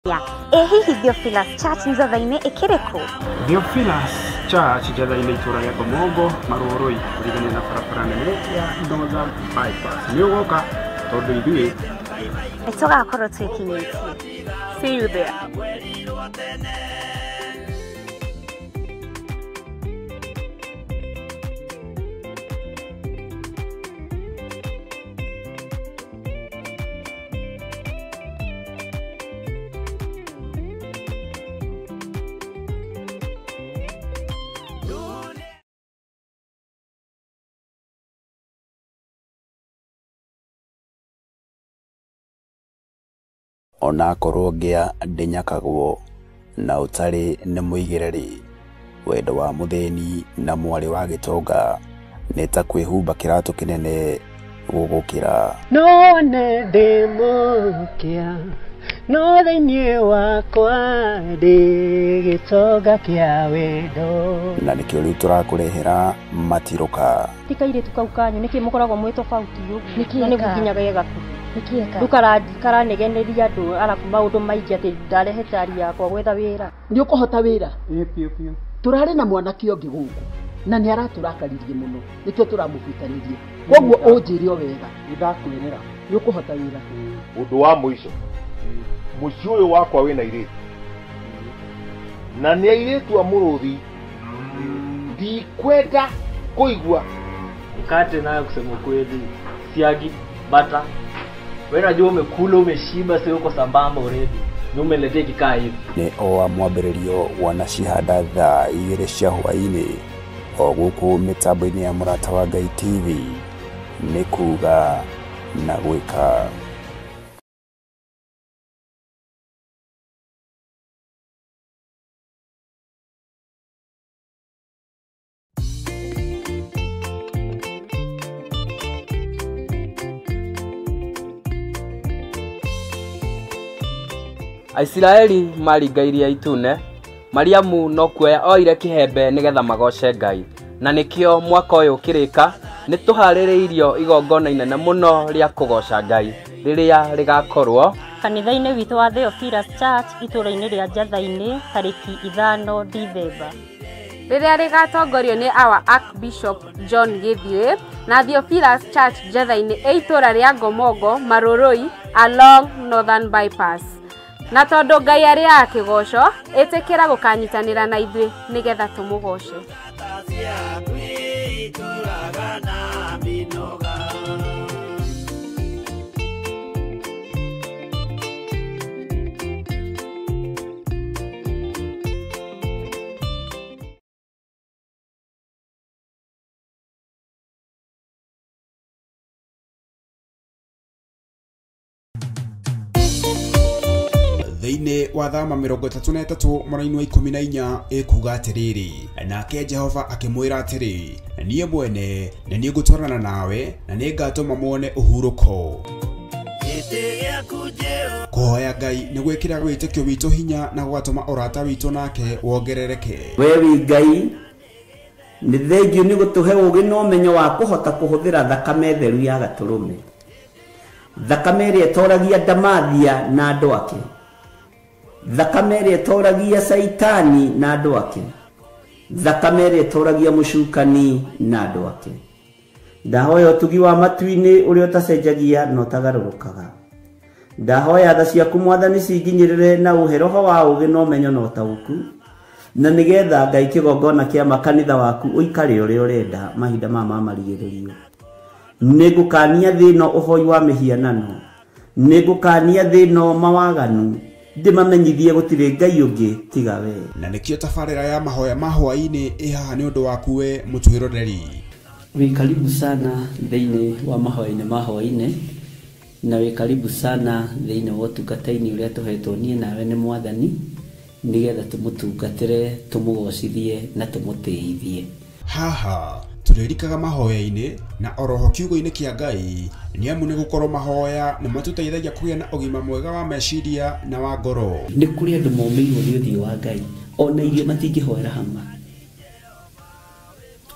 Hihi Theophilus Church Njatha-inĩ ĩkĩrĩkũ? Theophilus Church Njatha-inĩ itũra rĩa Gomongo Marũrũi kũrigania na barabara nene ya Northern Bypass. Nĩ ũgoka tondũ ithuĩ nĩtũgakorwo twĩkinyĩtie. See you there. Ona korwo ngĩa ndĩnyakagwo na ũtarĩ nĩ mũigĩrĩrĩ, wendo wa mũthĩni na mwarĩ wa gĩtonga nĩ ta kwĩhumba kĩratũ kĩnene gũgũkĩra. None ndĩmũkia no thĩinĩ wakwa ndĩ gĩtonga kĩa wendo. Na nĩkĩo rĩu tũrakũrehera matirũka. Tikairĩtu kau kanyu nĩkĩ mũkoragwo mwĩ tofauti ũguo? Nĩ gũkinyaga gaku. Ndukaranegeneria andũ arabu maũndũ maingĩ atĩ ndarehete ari yakwa gwetha wĩra. Nĩ ũkũhota wĩra? Piũ. Tũrarĩ na mwanake ũngĩ gũkũ na nĩ aratũrakaririe mũno, nĩkĩo tũramũbutanĩrie. Koguo ũnjĩre o wega. Nĩndakwĩrĩra nĩ ũkũhota wĩra. Ũndũ wa mũico, mũciĩ ũyũ wakwa wĩna airĩtu na nĩ airĩtu a mũrũthi, ndikwenda kũigua mkate nayo. Kusema kweli siagi bata, wewe unajua umekula umeshiba, sio uko sambamba already, ni umeletea kikaa hivi. Nĩ o mwambĩrĩrio wanacihanda thaa 2 cia hwaĩ-inĩ o gũkũ mĩtambo-inĩ ya Mũrata wa Ngai TV, nĩ kuga na gwĩka. Aisiraeli maringairia itune, Mariamu no kuoya oire kĩhembe nĩgetha magoce Ngai. Na nĩkĩo mwaka ũyũ ũkĩrĩka nĩ tũharĩrĩirio igongona inene mũno rĩa kũgoca Ngai rĩrĩa rĩgakorwo Kanitha-inĩ witũ wa Theophilus Church itũra-inĩ rĩa Njatha-inĩ tarĩki 5 Dithemba. Rĩrĩa rĩgatongorio nĩ our Archbishop John Githiĩ na Theophilus Church Njatha-inĩ itũra rĩa Gomongo Marũrũi along Northern Bypass. Na tondũ Ngai arĩ akĩgoco, ĩtĩkĩra gũkanyitanĩra na ithuĩ nĩgetha tũmũgoce. Thĩinĩ wa thama 33 mweri wa 14 ĩkuga atĩrĩrĩ, nake Jehova akĩmwĩra atĩrĩ, niĩ mwene nĩ niĩ ngũtwarana nawe na nĩ ngatũma muone ũhurũko. Kũhoya Ngai nĩ gwĩkĩra wĩtĩkio witũ hinya na gwatũma ũrata witũ nake wongerereke. We wi Ngai nĩ thengiũ nĩ gũtũhe ũũgĩ na ũmenyo wa kũhota kũhũthĩra thakame theru ya Gatũrũme, thakame ĩrĩa ĩtoragia ndamathia na andũ ake, thakame ĩrĩa ĩtoragia Saitani na andũ ake, thakame ĩrĩa ĩtoragia mũcukani na andũ ake. Ndahoya ũtugi wa matu-inĩ ũrĩa ũtacenjagia na ũtagarũrũkaga. Ndahoya tha ciaku Mwathani cinginyĩrĩre na ũhe roho wa ũũgĩ na ũmenyo na ũtaũku, na nĩgetha Ngai kĩgongona kĩa makanitha waku ũikare ũrĩa ũrenda mahinda ma marigĩrĩrio. Nĩngũkania thĩno ũhoi wa mĩhianano, nĩngũkania thĩno mawaganu, ndĩmamenyithie gũtirĩ Ngai ũngĩ tiga we. Na nĩkĩo tabarĩra ya mahoya ma hwaĩ-inĩ ĩhaha nĩ ũndũ waku we mũtwĩroreri. Wĩ karibu sana thĩinĩ wa mahoya-inĩ ma hwaĩ-inĩ, na wĩ karibu sana thĩinĩ wa ũtungata-inĩ ũrĩa tũhetwo niĩ nawe nĩ Mwathani, nĩgetha tũmũtungatĩre, tũmũgocithie na tũmũtĩithie. Haha tũrĩrikaga mahoya-inĩ na oroho kiugo-inĩ kĩa Ngai, nĩ amu nĩ gũkorwo mahoya nĩ matũteithagia kũgĩa na ũgima mwega wa meciria na wa ngoro. Nĩ kũrĩ andũ momĩirwo nĩ ũthiũ wa Ngai, ona irio matingĩhoera hamwe,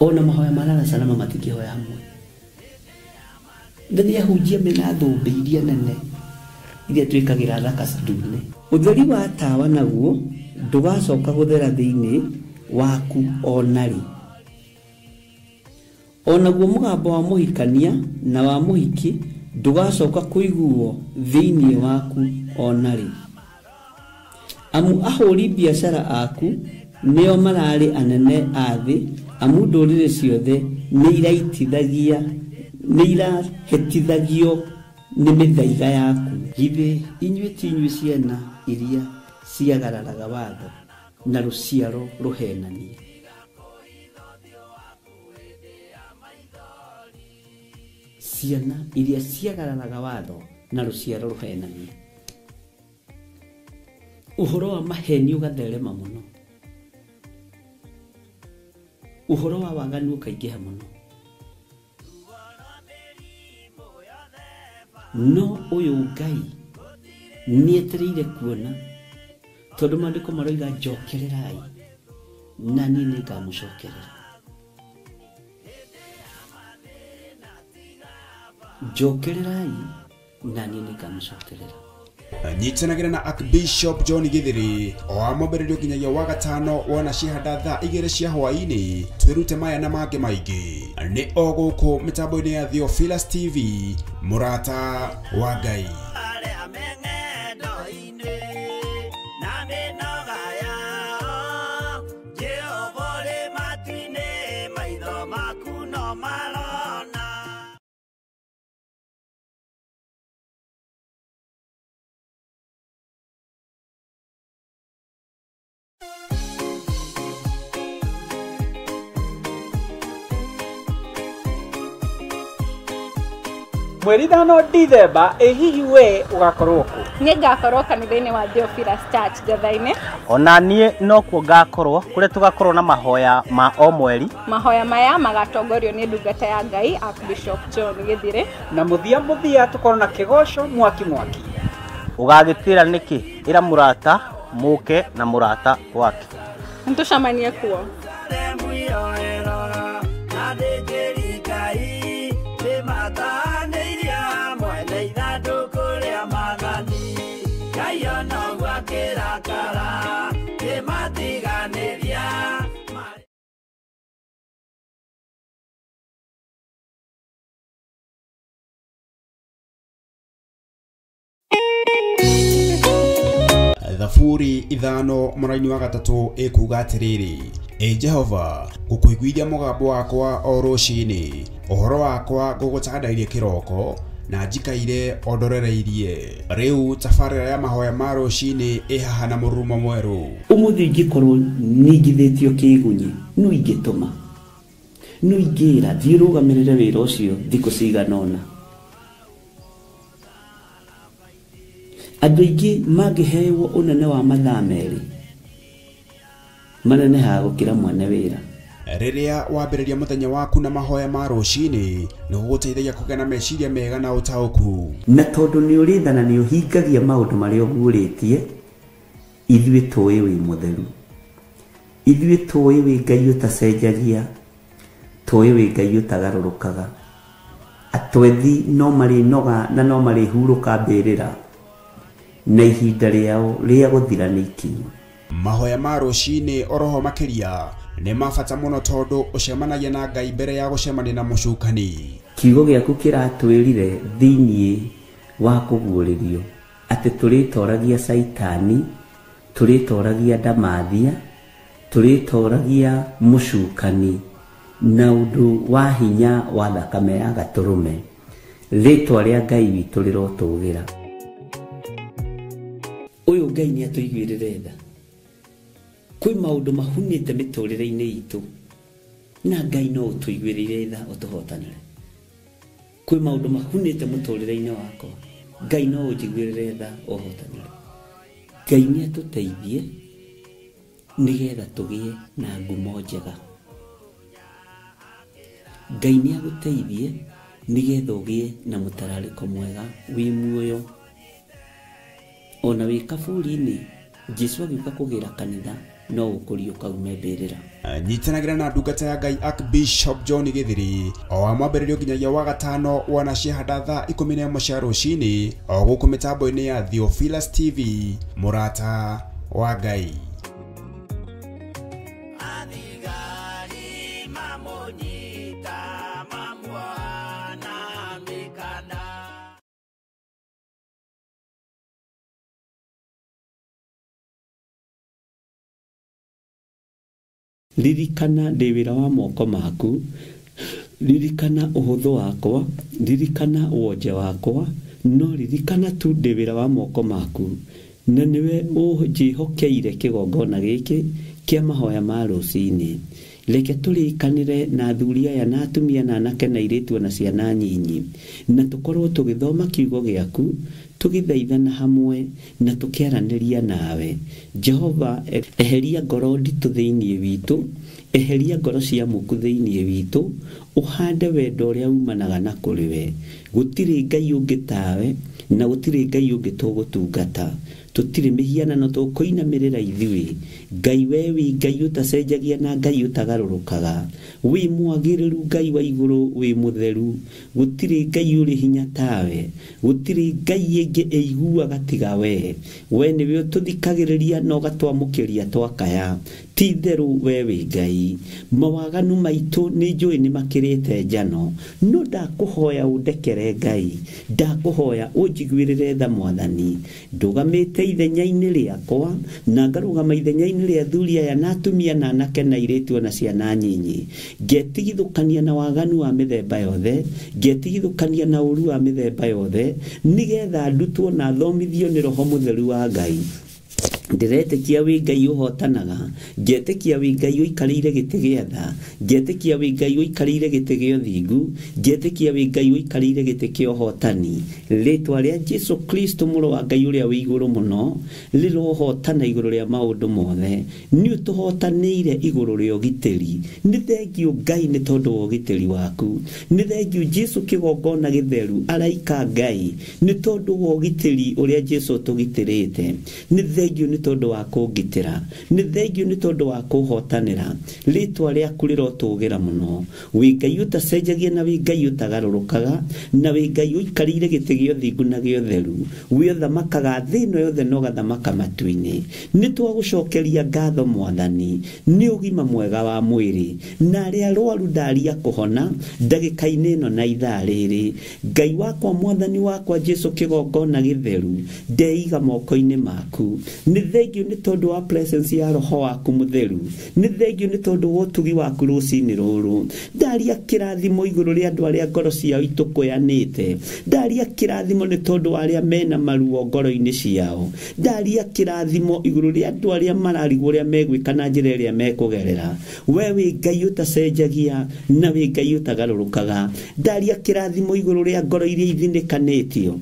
ona mahoya marara salama matingĩhoya hamwe. Nĩ ahunjia mena thũmbĩ iria nene iria twĩkagĩra thaka ndune. Utheri wa tawa naguo ndugacoka guthera thiini waku onari. Onaguo mugambo wa muhikania na wa muhiki ndugacoka kuiguo thiini waku onari. Amu ahuri biashara aku neo marari anene athi, amu ndurire ciothe nirahetithagio ni mithaiga yaku. Githe inyue tinyue ciana iria ciagararaga watho na ruciaro ruhenanie. Ciana iria ciagararaga watho na ruciaro ruhenanie. Uhoro wa maheni ugatherema muno. Uhoro wa waganu ukaingĩha muno. No uyu Ngai nietereire kuona tondu maandiko maroiga njokererai na niĩ nĩngamũcokerera. Njokererai na niĩ nĩngamũcokerera. Nyitanagira na Archbishop John Githiri o amombererio nginyagia wa gatano wona cihanda thaa 2 cia hwaini. Twirute maya na mangĩ maingĩ nĩ o gũkũ mitambo-inĩ ya Theophilus TV, murata wa Ngai. Mweri thano Dithemba, hihi we ugakorwo ku? Niĩ ngakorwo kanitha-inĩ wa Theophilus Church Gathainĩ. Ona niĩ no kuo ngakorwo kuria tugakorwo na mahoya ma o mweri. Mahoya maya magatongorio nĩ ndungata ya Ngai Archbishop John Githiri. Na muthia tukorwo na kigoco mwaki. Ugagitira niki ira murata muke na murata wake. Nitucamanie kuo. Thaburi ithano mũraini wa gatatũ ĩkuga atĩrĩrĩ: Jehova, ngũkũiguithia mũgambo wakwa o rũciinĩ, ũhoro wakwa ngũgũcandairie kĩroko na njikaire ondorereirie. Rĩu tabarĩra ya mahoya ma rũciinĩ ĩhaha na mũrurumo mwerũ. Ũmũthĩ ingĩkorwo ningithĩtio kĩgunyi, no ingĩtũma, no ingĩra thiĩ rũgamĩrĩre wĩra ũcio thikũ cigana ũna. Andũ aingĩ mangĩheyo ũnene wa mathaa merĩ manenehaga gũkĩra mwene wĩra. Rĩrĩa wambĩrĩria mũthenya waku na mahoya ma rũciinĩ, nĩ gũgũteithagia kũgĩa na meciria mega na ũtaũku. Na tondũ nĩ ũrĩtha na nĩ ũhingagia maũndũ marĩa ũguũrĩtie, ithuĩ tũĩ wĩ mũtheru, ithuĩ tũĩ wĩ Ngai ũtacenjagia, tũĩ wĩ Ngai ũtagarũrũkaga. Atwethi no marĩnoga na no marĩhurũka mbĩrĩra, na ihinda rĩao rĩa gũthira nĩ ikinyu. Mahoya ma rũciinĩ oroho makĩria nĩ mabata mũno tondũ ũcemanagia na Ngai mbere ya gũcemania na mũcukani. Kiugo gĩaku kĩratwĩrire thĩinĩ wa kũguũrĩrio atĩ tũrĩtoragia Saitani, tũrĩtoragia Ndamathia, tũrĩtoragia mũcukani na ũndũ wa hinya wa thakame ya gatũrũme. Rĩtwa rĩa Ngai witũ rĩrotũgĩra. Ũyũ Ngai nĩ atũiguĩrĩre tha. Kwĩ maũndũ mahunĩte mĩtũrĩre-inĩ itũ, na Ngai no ũtũiguĩrĩre tha ũtũhotanĩre. Kwĩ maũndũ mahunĩte mũtũrĩre-inĩ wakwa, Ngai no ũnjiguĩrĩre tha ũhotanĩre. Ngai nĩ atũteithie nĩgetha tũgĩe na ngumo njega. Ngai nĩ agũteithie nĩgetha ũgĩe na mũtararĩko mwega wĩ muoyo. Ona wĩ kaburi-inĩ Jesu agĩũka kũgĩra kanitha no ũkũrio kaume mbĩrĩra. Nyitanagira na ndungata ya Ngai Archbishop John Githiri o wa mwambĩrĩrio nginyagia wa gatano wana ciahanda thaa 11 cia rũcinĩ o gũkũ mĩtambo-inĩ ya Theophilus TV, mũrata wa Ngai. Ririkana ndĩ wĩra wa moko maku, ririkana ũhũthũ wakwa, ririkana wonje wakwa, no ririkana tu ndĩ wĩra wa moko maku, na nĩwe ũnjĩhokeire kĩgongona gĩkĩ kĩa mahoya ma rũcinĩ. Reke tũrĩkanĩre na athuri aya na atumia na anake na airĩtu na ciana nyinyi, na tũkorwo tũgĩthoma kiugo gĩaku, tũgĩthaithana hamwe na tũkĩaranĩria nawe. Jehova, eheria ngoro nditũ thĩinĩ witũ, eheria ngoro cia mũku thĩinĩ witũ, ũhande wendo ũrĩa umanaga na kũrĩ we. Gũtirĩ Ngai ũngĩ tawe, na gũtirĩ Ngai ũngĩ tũgũtungata. Tũtirĩ mĩhianano tũkũinamĩrĩra ithuĩ. Ngai we wĩ Ngai ũtacenjagia na Ngai ũtagarũrũkaga. Wĩ mwagĩrĩru Ngai wa igũrũ, wĩ mũtheru. Gũtirĩ Ngai ũrĩ hinya tawe. Gũtirĩ Ngai ĩngĩ ĩiguaga tiga we. We nĩwe ũtũthikagĩrĩria na ũgatwamũkĩria twakaya. Ti therũ we wĩ Ngai. Mawaganu maitũ nĩ njũĩ nĩ makĩrĩte njano, no ndakũhoya ũndekere Ngai. Ndakũhoya ũnjiguĩrĩre tha Mwathani. Ndũgamĩte ithenya-inĩ rĩakwa na ngarũgama ithenya-inĩ rĩa athuri aya na atumia na anake na airĩtu na ciana nyinyi. Ngetigithũkania na waganu wa mĩthemba yothe, ngetigithũkania na ũru wa mĩthemba yothe, nĩgetha ndutwo na thomithio nĩ Roho Mũtheru wa Ngai. Ndiretĩkia wĩ Ngai ũhotanaga, ngetĩkia wĩ Ngai ũikarĩire gĩtĩ gĩa tha, ngetĩkia wĩ Ngai ũikarĩire gĩtĩ gĩa ũthingu, ngetĩkia wĩ Ngai ũikarĩire gĩtĩ kĩa ũhotani. Rĩĩtwa rĩa Jesu Kristo mũrũ wa Ngai ũrĩa wĩ igũrũ mũno rĩrohotana igũrũ rĩa maũndũ mothe. Nĩ ũtũhotanĩire igũrũ rĩa ũgitĩri. Nĩ thengiũ Ngai nĩ tondũ wa ũgitĩri waku. Nĩ thengiũ Jesu kĩgongona gĩtheru, araika Ngai nĩ tondũ wa ũgitĩri ũrĩa Jesu tũgitĩrĩte. Nĩ thengiũ nĩ tondũ wa kũngitĩra, nĩ thengiũ nĩ tondũ wa kũhotanĩra. Rĩĩtwa rĩaku rĩrotũgĩra mũno. Wĩ Ngai ũtacenjagia na wĩ Ngai ũtagarũrũkaga, na wĩ Ngai ũikarĩire gĩtĩ gĩa ũthingu na gĩa ũtheru. Wĩ ũthamakaga thĩ ĩno yothe na ũgathamaka matu-inĩ. Nĩ twagũcokeria ngatho Mwathani nĩ ũgima mwega wa mwĩrĩ, na arĩa arũaru ndaria kũhona ndagĩka-inĩ ĩno na ithaa rĩrĩ. Ngai wakwa, Mwathani wakwa Jesu kĩgongona gĩtheru, ndeiga moko-inĩ maku. Nĩ thengiũ nĩ tondũ wa presence ya Roho waku Mũtheru. Nĩ thengiũ nĩ tondũ wa ũtugi waku rũcinĩ rũrũ. Ndaria kĩrathimo igũrũ rĩa andũ arĩa ngoro ciao itũkũyanĩte. Ndaria kĩrathimo nĩ tondũ wa arĩa mena maruo ngoro-inĩ ciao. Ndaria kĩrathimo igũrũ rĩa andũ arĩa mararigwo ũrĩa megwĩka na njĩra ĩrĩa mekũgerera. We wĩ Ngai ũtacenjagia na wĩ Ngai ũtagarũrũkaga. Ndaria kĩrathimo igũrũ rĩa ngoro iria ithinĩkanĩtio.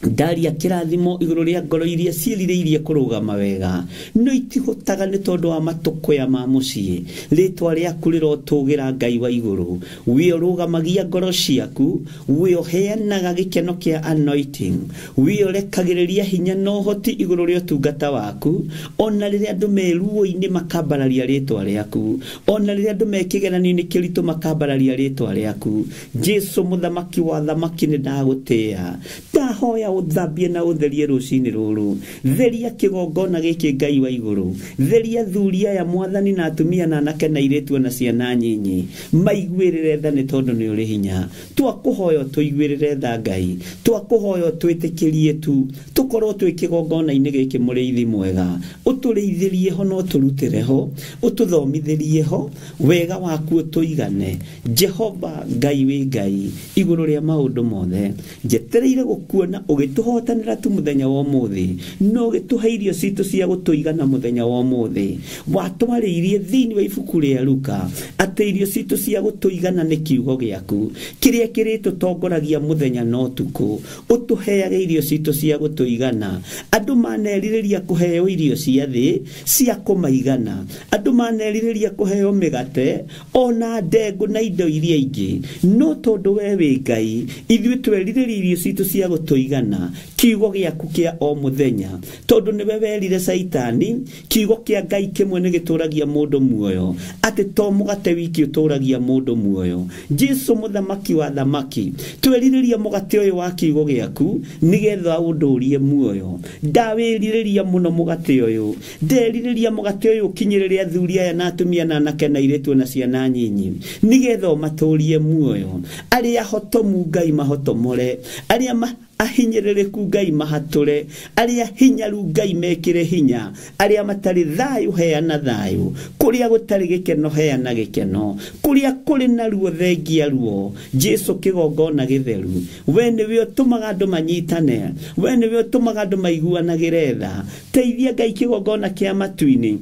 Ndaria kĩrathimo igũrũ rĩa ngoro iria ciĩrirĩirie kũrũgama wega, no itihotaga nĩ tondũ wa matũkũya ma mũciĩ. Rĩĩtwa rĩaku rĩrotũgĩra Ngai wa igũrũ. We ũrũgamagia ngoro ciaku, we ũheanaga gĩkeno kĩa anointing, we ũrekagĩrĩria hinya na ũhoti igũrũ rĩa ũtungata waku. Ona rĩrĩa andũ me ruo-inĩ makambararia rĩĩtwa rĩaku, ona rĩrĩa andũ me kĩgeranio-inĩ kĩritũ makambararia rĩĩtwa rĩaku. Jesu mũthamaki wa thamaki nĩ ndagũtĩĩa. Ndahoya ũthambie na ũtherie rũcinĩ rũrũ. Theria kĩgongona gĩkĩ Ngai wa igũrũ. Theria athuri aya Mwathani na atumia na anake na airĩtu na ciana nyinyi. Maiguĩrĩre tha nĩ tondũ nĩ ũrĩ hinya. Twakũhoya tũiguĩrĩre tha Ngai. Twakũhoya twĩtĩkĩrie tu. Tũkorwo twĩ kĩgongona-inĩ gĩkĩ mũrĩithi mwega. Ũtũrĩithĩrie ho na ũtũrutĩre ho. Ũtũthomithĩrie ho. Wega waku ũtũigane. Jehova Ngai wĩ Ngai igũrũ rĩa maũndũ mothe. Njetereire gũkuona ũgĩtũhotanĩra tu mũthenya wa ũmũthĩ, no ũgĩtũhe irio citũ cia gũtũigana mũthenya wa ũmũthĩ. Watwarĩirie thĩinĩ wa ibuku rĩa Luka atĩ irio citũ cia gũtũigana nĩ kiugo gĩaku kĩrĩa kĩrĩtũtongoragia mũthenya na ũtukũ. Ũtũheage irio citũ cia gũtũigana. Andũ manerirĩria kũheo irio cia thĩ cia kũmaigana. Andũ manerirĩria kũheo mĩgate ona ndengũ na indo iria ingĩ, no tondũ we wĩ Ngai, ithuĩ twerirĩria irio citũ cia gũtũigana. kũheana kiugo gĩaku kĩa o mũthenya, tondũ nĩwe werire Saitani kiugo kĩa Ngai kĩmwe nĩ gĩtũragia mũndũ muoyo, atĩ to mũgate wiki ũtũragia mũndũ muoyo. Jesu mũthamaki wa thamaki, twerirĩria mũgate ũyũ wa kiugo gĩaku nĩgetha ũndũrie muoyo. Ndawĩrirĩria mũno mũgate ũyũ, nderirĩria mũgate ũyũ ũkinyĩrĩre athuri aya na atumia na anake na airĩtu na ciana nyinyi, nĩgetha ũmatũrie muoyo. Arĩa hotomu Ngai mahotomore, arĩa ahinyĩrĩrĩku Ngai mahatũre, arĩa hinyaru Ngai mekĩre hinya, arĩa matarĩ thayũ heana thayũ, kũrĩa gũtarĩ gĩkeno heana gĩkeno, kũrĩa kũrĩ na ruo thengia ruo. Jesu kĩgongona gĩtheru, we nĩwe ũtũmaga andũ manyitane, we nĩwe ũtũmaga andũ maiguanagĩre tha. Teithia Ngai kĩgongona kĩa matu-inĩ,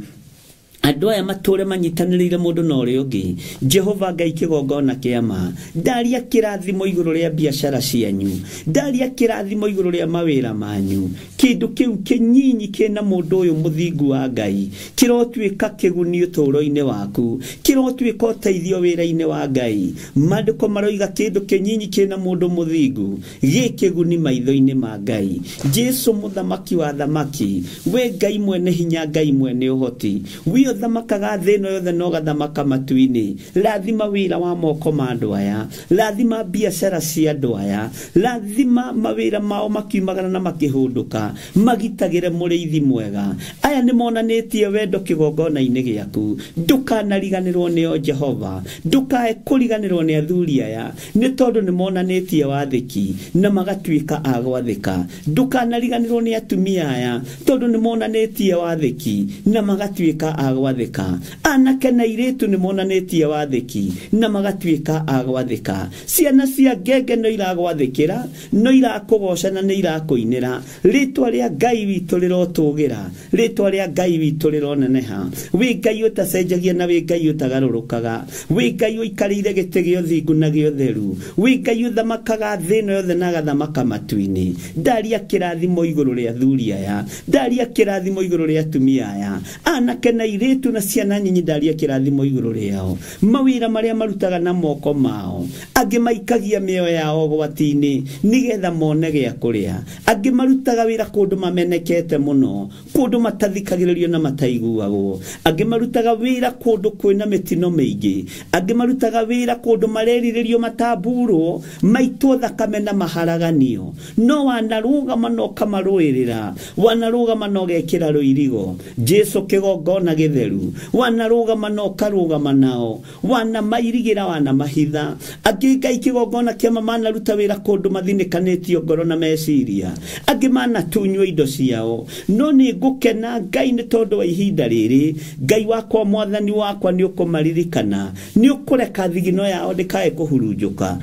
andũ aya matũre manyitanĩrĩire mũndũ na ũrĩa ũngĩ. Jehova Ngai kĩgongona kĩa ma, ndaria kĩrathimo igũrũ rĩa biacara cianyu, ndaria kĩrathimo igũrũ rĩa mawĩra manyu. Kĩndũ kĩu kĩnyinyi kĩna mũndũ ũyũ mũthingu wa Ngai kĩrotuĩka kĩguni ũtũũro-inĩ waku, kĩrotuĩka ũteithio wĩra-inĩ wa Ngai. Maandĩko maroiga kĩndũ kĩnyinyi kĩna mũndũ mũthingu gĩ kĩguni maitho-inĩ ma Ngai. Jesu mũthamaki wa thamaki, we Ngai mwene hinya, Ngai mwene ũhoti, thamakaga thĩ ĩno yothe no gathamaka matu-inĩ. Rathima wĩra wa moko ma andũ aya, rathima biacara cia andũ aya, rathima mawĩra mao makiumagana na makĩhũndũka, magitagĩre mũrĩithi mwega. Aya nĩ monanĩtie wendo kĩgongona-inĩ gĩaku, ndũkanariganĩrwo nĩo Jehova, ndũkae kũriganĩrwo nĩ athuri aya, nĩ tondũ nĩ monanĩtie wathĩki na magatuĩka a gwathĩka. Ndũkanariganĩrwo nĩ atumia aya, tondũ nĩ monanĩtie wathĩki na magatuĩka a gwathĩka. Anake na airĩtu nĩ monanĩtie wathĩki na magatuĩka a gwathĩka. Ciana cia ngenge no iragwathĩkĩra, no irakũgoca na nĩ irakũinĩra. Rĩtwa rĩa Ngai witũ rĩrotũgĩra, rĩtwa rĩa Ngai witũ rĩroneneha. Wĩ Ngai ũtacenjagia na wĩ Ngai ũtagarũrũkaga, wĩ Ngai ũikarĩire gĩtĩ gĩa ũthingu na gĩa ũtheru, wĩ Ngai ũthamakaga thĩ ĩno yothe na agathamaka matu-inĩ. Ndaria kĩrathimo igũrũ rĩa athuri aya, ndaria kĩrathimo igũrũ rĩa atumia aya, anake na airĩtu na ciana nyinyi, ndaria kĩrathimo igũrũ rĩao. Mawĩra marĩa marutaga na moko mao, angĩ maikagia mĩoyo yao gwati-inĩ nĩgetha mone gĩa kũrĩa, angĩ marutaga wĩra kũndũ mamenekete mũno, kũndũ matathikagĩrĩrio na mataiguagwo, angĩ marutaga wĩra kũndũ kwĩna mĩtino mĩingĩ, angĩ marutaga wĩra kũndũ marerirĩrio matamburwo, maitwo thakame na maharaganio. No wanarũgama no kamarũĩrĩra, wanarũgama no gekĩra rũirigo. Jesu kĩgongona gĩtheru, wanarũgama no karũgama nao, wanamairigĩra wanamahitha. Angĩ Ngai kĩgongona kĩa manaruta wĩra kũndũ mathinĩkanĩtio ngoro na meciria, angĩ manatunywo indo ciao. No nĩ ngũkena Ngai nĩ tondũ wa ihinda rĩrĩ. Ngai wakwa, mwathani wakwa, nĩ ũkũmaririkana, nĩ ũkũreka thigino yao ndĩkae kũhurunjũka,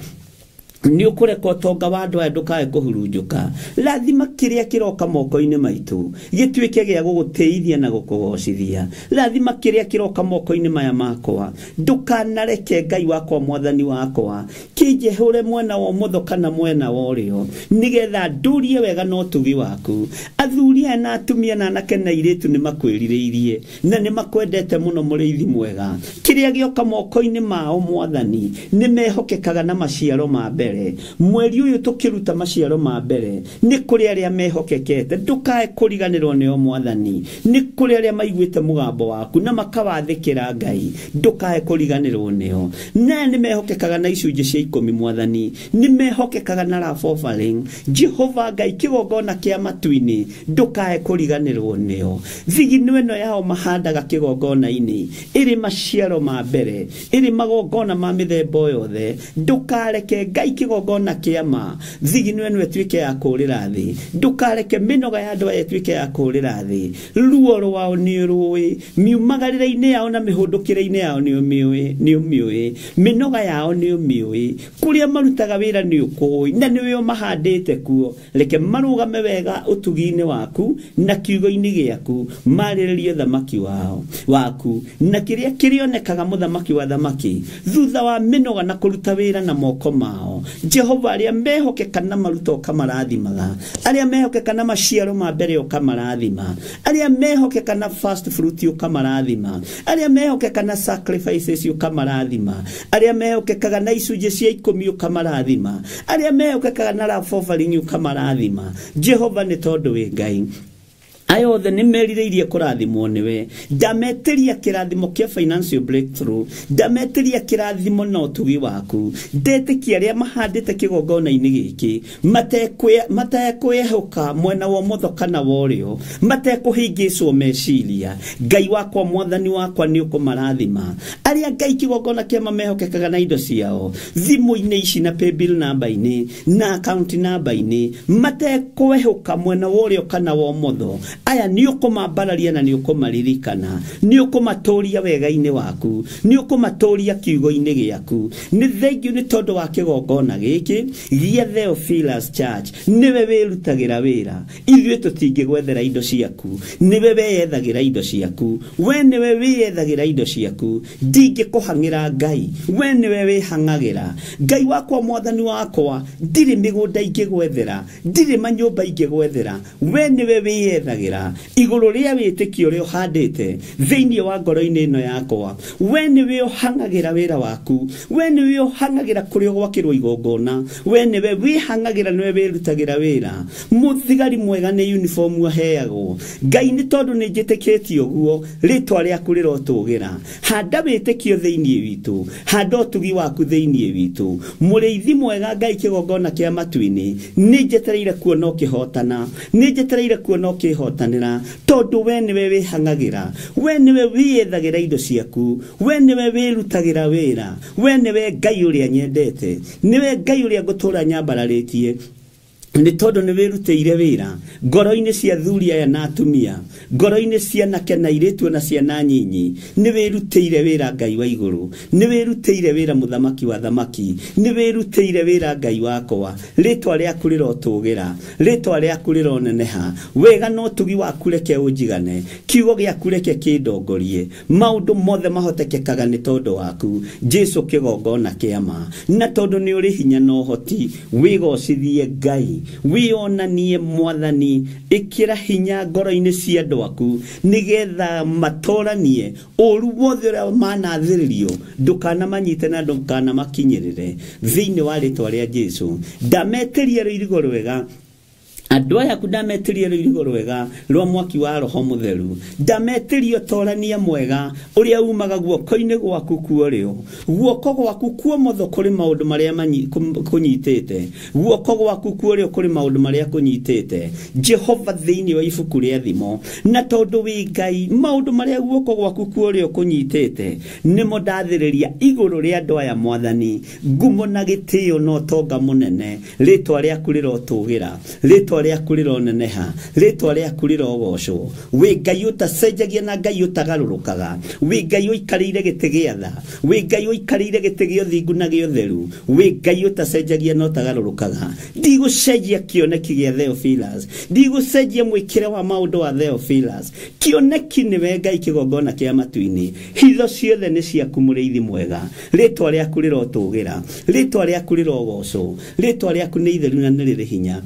nĩ ũkũreka ũtonga wa andũ aya ndũkae kũhurunjũka. Rathima kĩrĩa kĩroka moko-inĩ maitũ gĩtuĩke gĩa gũgũteithia na gũkũgocithia. Rathima kĩrĩa kĩroka moko-inĩ maya makwa, ndũkanareke Ngai wakwa, mwathani wakwa, kĩnjehũre mwena wa ũmotho kana mwena wa ũrĩo, nĩgetha ndũrie wega na ũtugi waku. Athuri aya na atumia na anake na airĩtu nĩ makwĩrirĩirie na nĩ makwendete mũno, mũrĩithi mwega. Kĩrĩa gĩoka moko-inĩ mao, mwathani, nĩ mehokekaga na maciaro ma mbere. Mweri ũyũ tũkĩruta maciaro ma mbere, nĩ kũrĩ arĩa mehokekete, ndũkae kũriganĩrwo nĩo mwathani. Nĩ kũrĩ arĩa maiguĩte mũgambo waku na makawathĩkĩra Ngai, ndũkae kũriganĩrwo nĩo. Na nĩ mehokekaga na icunjĩ cia 10 mwathani, nĩ mehokekaga na love offering. Jehova Ngai kĩgongona kĩa matu-inĩ, ndũkae kũriganĩrwo nĩo. Thigino ĩno yao mahandaga kĩgongona-inĩ ĩrĩ maciaro ma mbere, ĩrĩ magongona ma mĩthemba yothe, ndũkareke Ngai kĩgongona kĩa ma thigino ĩno ĩtuĩke ya kũũrĩra thĩ, ndũkareke mĩnoga ya andũ aya ĩtuĩke ya kũũrĩra thĩ. Ruo rwao nĩ ũrũĩ, miumagarĩre-inĩ yao na mĩhũndũkĩre-inĩ yao nĩ ũmĩũĩ, mĩnoga yao nĩ ũmĩũĩ, kũrĩa marutaga wĩra nĩ ũkũĩ, na nĩwe ũmahandĩte kuo. Reke marũgame wega ũtugi-inĩ waku na kiugo-inĩ gĩaku, marĩrĩrie thamaki waku na kĩrĩa kĩrĩonekaga mũthamaki wa thamaki thutha wa mĩnoga na kũruta wĩra na moko mao. Jehova aria mehokeka na maruto kamarathimaga aria mehokeka na maciaro ma mbere ukamaradhima aria mehokeka na first fruit ukamaradhima aria mehokeka na sacrifices ukamaradhima aria mehokeka na icunje cia 10 ukamaradhima aria mehokeka na love offering ukamaradhima Jehova ni tondu wi Ngai ayothe nĩ merirĩirie kũrathimwo nĩwe ndametĩria kĩrathimo kĩa financial breakthrough ndametĩria kĩrathimo na ũtugi waku ndetĩkia arĩa mahandĩte kĩgongona-inĩ gĩkĩ matekwehoka mwena wa ũmotho kana wa ũrĩo matekũhĩngĩcwo meciria Ngai wakwa mwathani wakwa nĩ ũkũmarathima arĩa Ngai kĩgongona kĩa mamehokekaga na indo ciao thimũ-inĩ ici na paybill number-inĩ na account number-inĩ matekwehoka mwena wa ũrĩo kana wa ũmotho aya ni ukumambararia na ni ukumaririkana ni ukumatoria wega-ini waku ni ukumatoria kiugo-ini giaku ni thengiu ni tondu wa kigongona giki gia Theophilus Church niwe wirutagira wira ithuĩ tũtingĩgwethera indo ciaku niwe weyethagira indo ciaku we niwe wiyethagira indo ciaku ndingĩkũhang'ĩra Ngai we niwe wihang'agĩra Ngai wakwa mwathani wakwa ndirĩ mĩgũnda ingĩgwethera ndirĩ manyũmba ingĩgwethera we niwe wiyethagira iguru ria witikio rio handite thiini wa ngoro-ini ino yakwa we niwe uhangagira wira waku we niwe uhangagira kurio gwakirwo igongona we niwe wihang'agira niwe wirutagira wira muthigari mwega ni uniform aheagwo Ngai ni tondu ni njitikitio guo ritwa riaku rirotugira handa witikio thiini witu handa utugi waku thiini witu muriithi mwega Ngai kigongona kia matu-ini ni njetereire kuona ukihotana ni njetereire kuona ukihotana tondu we niwe wihang'agira we niwe wiyethagira indo ciaku we niwe wirutagira wira we niwe Ngai uria nyendete niwe Ngai uria ngutura nyambararitie ni tondu ni wirutĩire wira ngoro-inĩ cia thuri aya na atumia ngoro-inĩ cia anake na airĩtu na ciana nyinyi ni wirutĩire wira Ngai wa igũrũ ni wirutĩire wira muthamaki wa thamaki ni wirutĩire wira Ngai wakwa ritwa rĩaku rĩrotũgĩra ritwa rĩaku rĩroneneha wega no tugi waku reke ũnjigane kiugo gĩaku reke kĩndongorie maũndũ mothe mahotekekaga ni tondu waku Jesu kĩgongona kĩama na tondu ni ũrĩ hinya na ũhoti wĩgocithie Ngai wionanie mwathani ikira hinya ngoro-inĩ cia andũ aku nigetha matoranie ũru wothe ũrĩa manathĩrĩrio ndũkanamanyite na ndũkanamakinyĩrĩre thĩinĩ wa rĩtwa rĩa Jesu ndametĩria rũirigo rwega andũ aya ndametĩria rũirigo rwega rwa mwaki wa roho mutheru ndametĩria ũtorania mwega ũrĩa umaga guoko-inĩ gwaku kuorĩo guoko gwaku kuomotho kũrĩ maũndũ marĩa kũnyitĩte guoko gwaku kuorĩo kũrĩ maũndũ marĩa kũnyitĩte Jehova thĩinĩ wa ibuku rĩa thimo na tondũ wĩ Ngai maũndũ marĩa guoko gwaku kuorĩo kũnyitĩte nĩmo ndathĩrĩria igũrũ rĩa andũ aya mwathani ngumo na gĩtĩo na ũtonga mũnene rĩtwa rĩaku rĩrotũgĩra rĩtwa rĩaku rĩroneneha rĩtwa rĩaku rĩrogocwo wĩ Ngai ũtacenjagia na Ngai ũtagarũrũkaga wĩ Ngai ũikarĩire gĩtĩ gĩa tha wĩ Ngai ũikarĩire gĩtĩ gĩa ũthingu na gĩa ũtheru wĩ Ngai ũtacenjagia na ũtagarũrũkaga ndigũcenjia kĩoneki gĩa Theophilus ndigũcenjia mwĩkĩre wa maũndũ wa Theophilus kĩoneki nĩwe Ngai kĩgongona kĩa matu-inĩ hitho ciothe nĩ ciaku mũrĩithi mwega rĩtwa rĩaku rĩrotũgĩra rĩtwa rĩaku rĩrogocwo rĩtwa rĩaku nĩ itheru na nĩ rĩrĩ hinya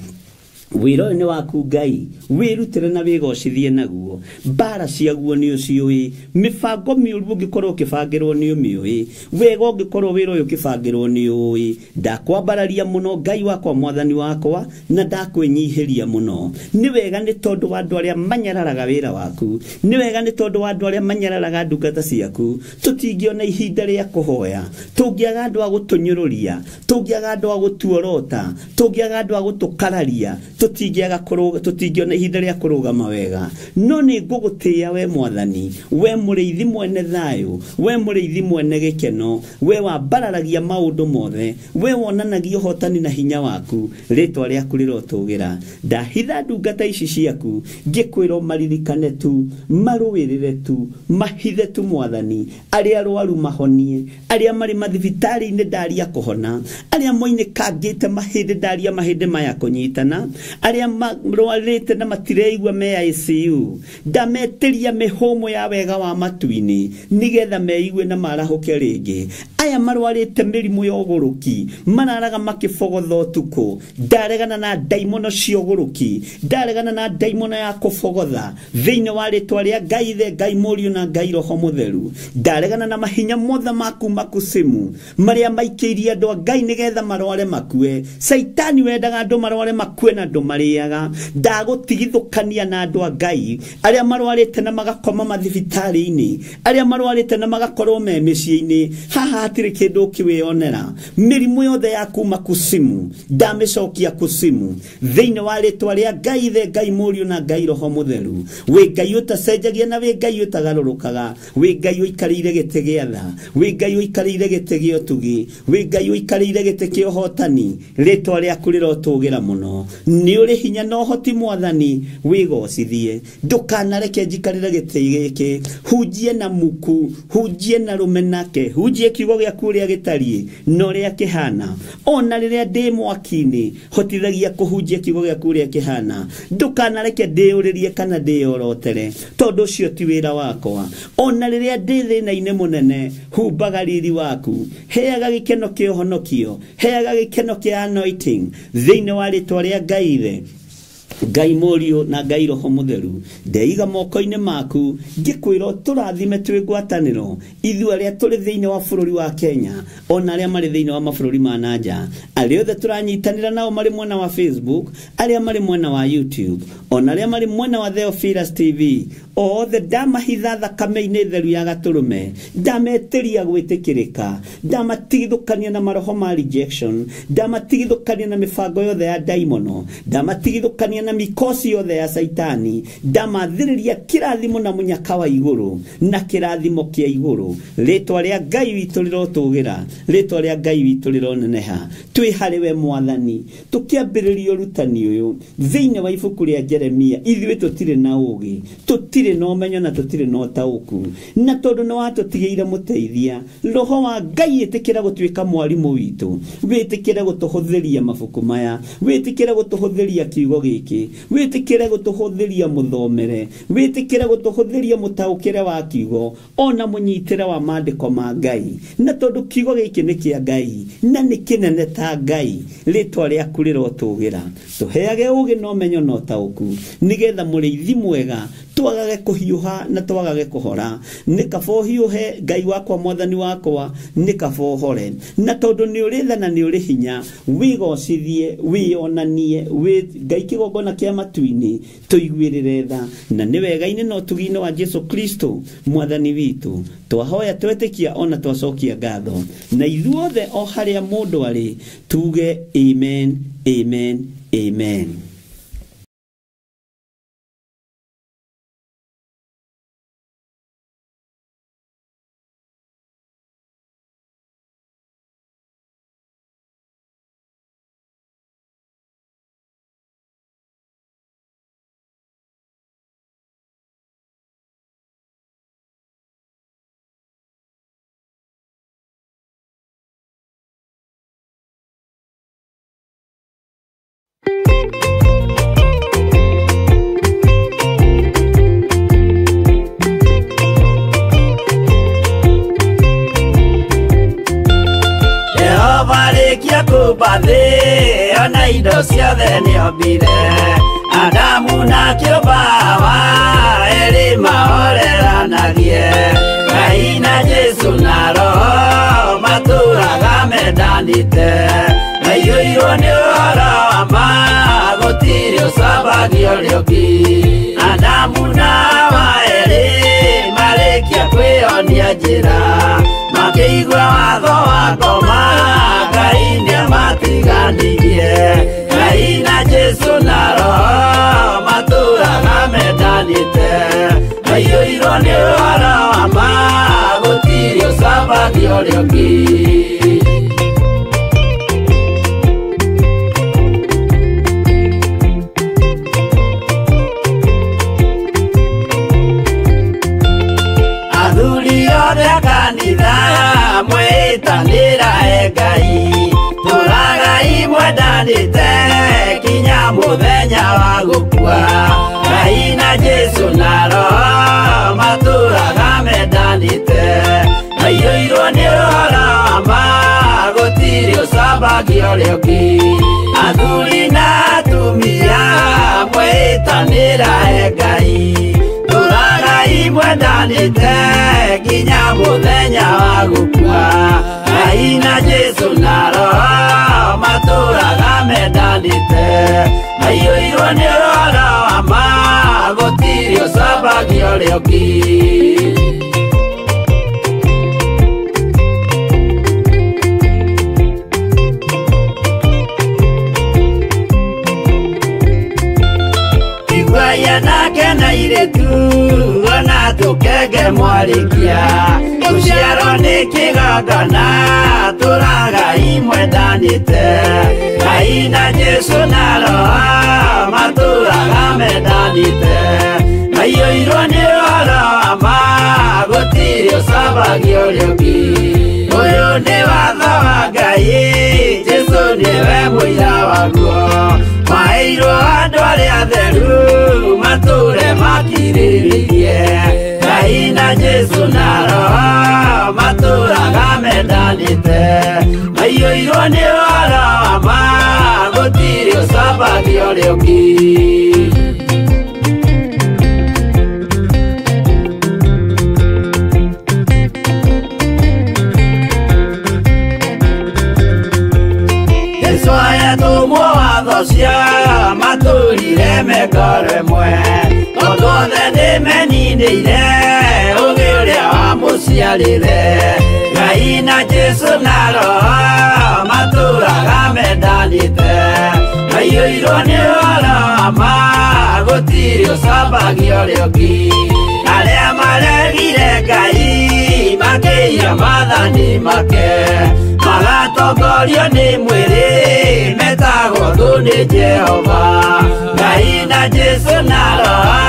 wĩra ũyũ nĩ waku Ngai wĩrutĩre na wĩgocithie naguo mbara ciaguo nĩ ũciũĩ mĩbango mĩũru ũngĩkorwo ũkĩbangĩrwo nĩ ũmĩũĩ wega ũngĩkorwo wĩra ũyũ ũkĩbangĩrwo nĩ ũĩ ndakwambararia mũno Ngai wakwa mwathani wakwa na ndakwĩnyihĩria mũno nĩ wega nĩ tondũ wa andũ arĩa manyararaga wĩra waku nĩ wega nĩ tondũ wa andũ arĩa manyararaga ndungata ciaku tũtingĩona ihinda rĩa kũhoya tũngĩaga andũ a gũtũnyũrũria tũngĩaga andũ a gũtuorota tũngĩaga andũ a gũtũkararia tũtingĩona ihinda rĩa kũrũgama wega no nĩ ngũgũtĩĩa we mwathani we mũrĩithi mwene thayũ we mũrĩithi mwene gĩkeno we wambararagia maũndũ mothe we wonanagia ũhotani na hinya waku rĩtwa rĩaku rĩrotũgĩra ndahitha ndungata ici ciaku ngĩkwĩra maririkane tu marũĩrĩre tu mahithe tu mwathani arĩa arwaru mahonie arĩa marĩ mathibitarĩ-inĩ ndaria kũhona arĩa moinĩkangĩte mahĩndĩ ndaria mahĩndĩ maya kũnyitana arĩa marwarĩte na matireigua me ICU ndametĩria mĩhũmũ ya wega wa matu-inĩ nigetha meigue na marahũke rĩngĩ aya marwarite mirimu ya uguruki mararaga makifogotha utuku ndaregana na daimono cia uguruki ndaregana na daimono ya kufogotha thiini wa ritwa ria Ngai the Ngai Mũriũ na Ngai Roho Mũtheru ndaregana na mahinya mothe maku makusimu maria maikirie andu a Ngai nigetha marware makue Saitani wendaga andu marware makue na andu mariaga ndagutigithukania na andu a Ngai aria marwarite na magakoma mathibitari-ini aria marwarite na magakorwo me mĩciĩ-inĩ haha hatire kindu kiwionera mirimu yothe ya kuma kusimu ndamicokia kusimu thiini wa ritwa ria Ngai the Ngai Mũriũ na Ngai Roho Mũtheru we Ngai utacenjagia na we Ngai utagarũrũkaga we Ngai uikarĩire gĩtĩ gĩa tha we Ngai uikarĩire gĩtĩ gĩa ũtugi we Ngai uikarĩire gĩtĩ kĩa ũhotani ritwa rĩaku rĩrotũgĩra mũno nĩ ũrĩ hinya na ũhoti Mwathani wĩgocithie ndukanareke njikarĩre gĩtĩ gĩkĩ hunjie na muku hunjie na rumenake hunjie kiugo gĩaku ũrĩa gĩtariĩ na ũrĩa kĩhana ona rĩrĩa ndĩ mwaki-inĩ hotithagia kũhunjia kiugo gĩaku ũrĩa kĩhana ndukanareke ndĩũrĩrie kana ndĩorotere tondũ ũcio ti wĩra wakwa ona rĩrĩa ndĩ thĩna-inĩ mũnene humbaga riri waku heaga gĩkeno kĩa ũhonokio heaga gĩkeno kĩa anointing thĩinĩ wa rĩtwa rĩa Ngai the Ngai Mũriũ na Ngai Roho Mũtheru ndeiga moko-inĩ maku ngikwĩra tũrathime twĩ ngwatanĩro ithuĩ arĩa tũrĩ thĩinĩ wa bũrũri wa Kenya ona arĩa marĩ thĩinĩ wa mabũrũri ma nanja arĩa othe tũranyitanĩra nao marĩ mwena wa Facebook arĩa marĩ mwena wa YouTube ona arĩa marĩ mwena wa Theophilus TV othe ndamahitha thakame-inĩ theru ya Gatũrũme ndametĩria gwĩtĩkĩrĩka ndamatigithũkania na maroho ma rejection ndamatigithũkania na mĩbango yothe ya daimono ndamatigithũkania na mikosi yothe ya Saitani ndamathiriria kirathimo na munyaka wa iguru na kirathimo kia iguru ritwa ria Ngai witũ rĩrotũgĩra ritwa ria Ngai witũ rĩroneneha twi harĩ we Mwathani tukiambĩrĩria ũrutani ũyũ thĩinĩ wa ibuku rĩa Jeremia ithuĩ tũtirĩ na ũũgĩ tũtirĩ na ũmenyo na tũtirĩ na ũtaũku na tondũ nĩ watũtigĩire mũteithia roho wa Ngai ĩtĩkĩra gũtuĩka mwarimũ witũ wĩtĩkĩre gũtũhũthĩria mabuku maya wĩtĩkĩre gũtũhũthĩria kiugo gĩkĩ wĩtĩkĩre gũtũhũthĩria mũthomere wĩtĩkĩre gũtũhũthĩria mũtaũkĩre wa kiugo ona mũnyitĩre wa maandĩko ma Ngai na tondũ kiugo gĩkĩ nĩ kĩa Ngai na nĩ kĩnene ta Ngai rĩtwa rĩaku rĩrotũgĩra tũheage ũũgĩ na ũmenyo na ũtaũku nĩgetha mũrĩithi mwega twagage kũhiũha na twagage kũhora nĩ kaba ũhiũhe Ngai wakwa Mwathani wakwa nĩ kaba ũhore na tondũ nĩ ũrĩ tha na nĩ ũrĩ hinya wĩgocithie wĩonanie Ngai kĩgongona kĩa matu-inĩ tũiguĩrĩre tha na nĩ wega-inĩ na ũtugi-inĩ wa Jesu Kristo Mwathani witũ twahoya twetĩkia ona twacokia ngatho na ithuothe o harĩa mũndũ arĩ tuge amen amen amen. Kubathe ona indo ciothe nĩombire Adamu na kĩũmba erĩ mahoreranagie Ngai na Jesu na Roho matũraga mendanĩte maiyũirwo nĩ ũhoro wa ma gũtirĩ ũcambagio rĩũngĩ Adamu na Hawa erĩ marĩkia kwĩonia njĩra makĩigua watho wa ngoma Ngai nĩamatiganirie Ngai na Jesu na Roho matũraga mendanĩte maiyũirwo nĩ ũhoro wa ma gũtirĩ ũcambagio rĩũngĩ athuri othe a kanitha mwĩtanĩra Ngai tũragai mwendanĩte kinya mũthenya wa gũkua Ngai na Jesu na Roho matũraga mendanĩte maiyũirwo nĩ ũhoro wa ũcambagio rĩũki athuri na atumia mwĩtanĩra Ngai tũragai mwendanĩte nginya mũthenya wa gũkua Ngai na Jesu na Roho matũraga mendanĩte maiyũirwo nĩ ũhoro wa ma gũtirĩ ũcambagio rĩũki Igwaya nake na iretu ona tukenge mwarikia Uciaro nĩ kĩgongona tũragai mwendanĩte Ngai na Jesu na Roho matũraga mendanĩte maiyũirwo nĩ ũhoro wa ma gũtirĩ ũcambagio rĩũki ũyũ nĩ watho wa Ngai Jesu nĩwe mũira waguo maheirwo andũ arĩa atheru matũre makirĩrĩirie Ngai na Jesu na Roho matũraga mendanĩte maiyũirwo nĩ ũhoro wa ma gũtirĩ ũcambagio rĩũki matũrire mekoro ĩmwe tondũ othe nĩmeninĩire ũgĩ ũrĩa wamũciarire Ngai na Jesu na Roho matũraga mendanĩte maiyũirwo nĩ ũhoro wa ma gũtirĩ ũcambagio rĩũki arĩa maregire Ngai makĩiya maathani make magatongorio nĩ mwĩrĩ metagwo thũ nĩ Jehova Ngai na Jesu na Roho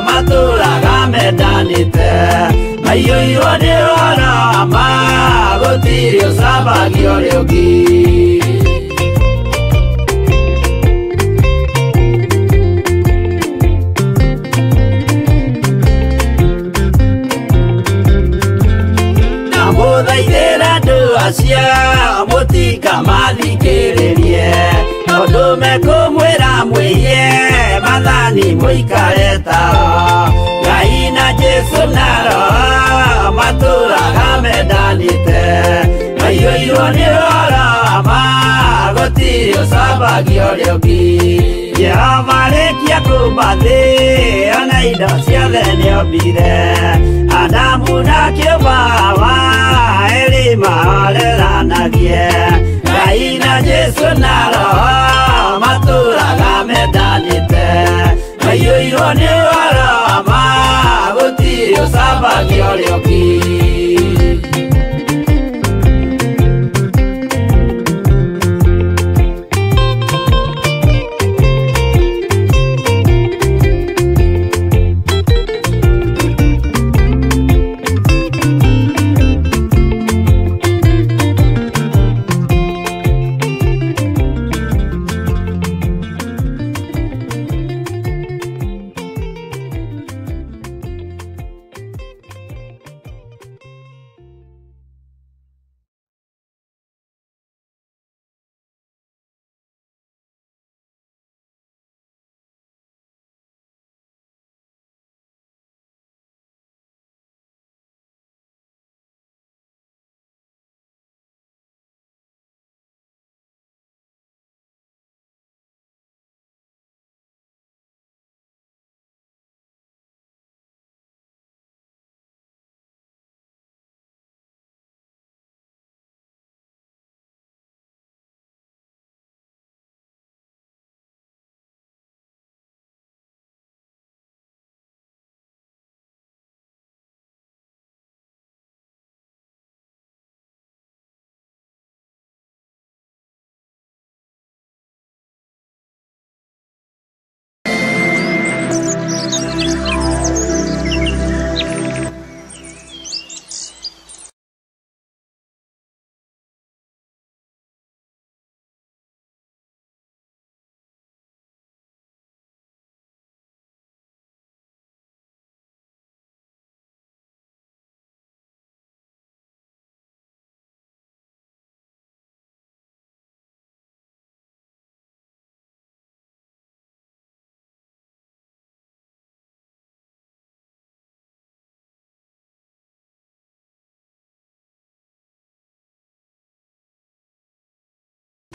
matũraga mendanĩte maiyũirwo nĩ ũhoro wa ma gũtirĩ ũcambagio rĩũki mũthaithĩra andũ acio mũtikamathikĩrĩrie tondũ mekũmwĩra mwĩhie maathani mũikare tao Ngai na Jesu na Roho matũraga mendanĩte maiyũirwo nĩ ũhoro wa ma gũtirĩ ũcambagio rĩũki Jehova rĩkia kũmba thĩ ona indo ciothe nĩombire Adamu na kĩũmba Hawa erĩ mahoreranagie Ngai na Jesu na Roho matũraga mendanĩte maiyũirwo nĩ ũhoro wa ma gũtirĩ ũcambagio rĩũki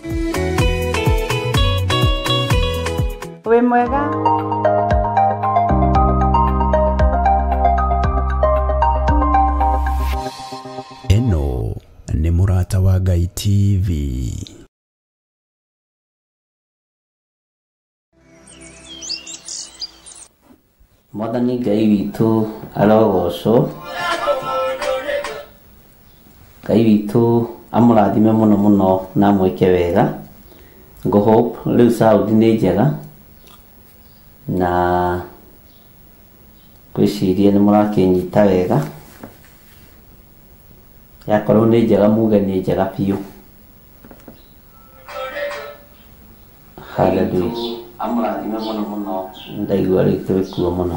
Wĩ mwega. Eno nĩ Mũrata wa Ngai TV. Mwathani Ngai witũ arogocwo. Ngai witũ amũrathime mũno mũno na amwĩke wega. Ngũhope rĩu sound nĩ njega na gwĩciria nĩ mũrakĩnyita wega. Yakorwo nĩ njega muge nĩ njega biũ. Hallelujah. Amũrathime mũno mũno, ndaigua rĩu twĩkuo mũno.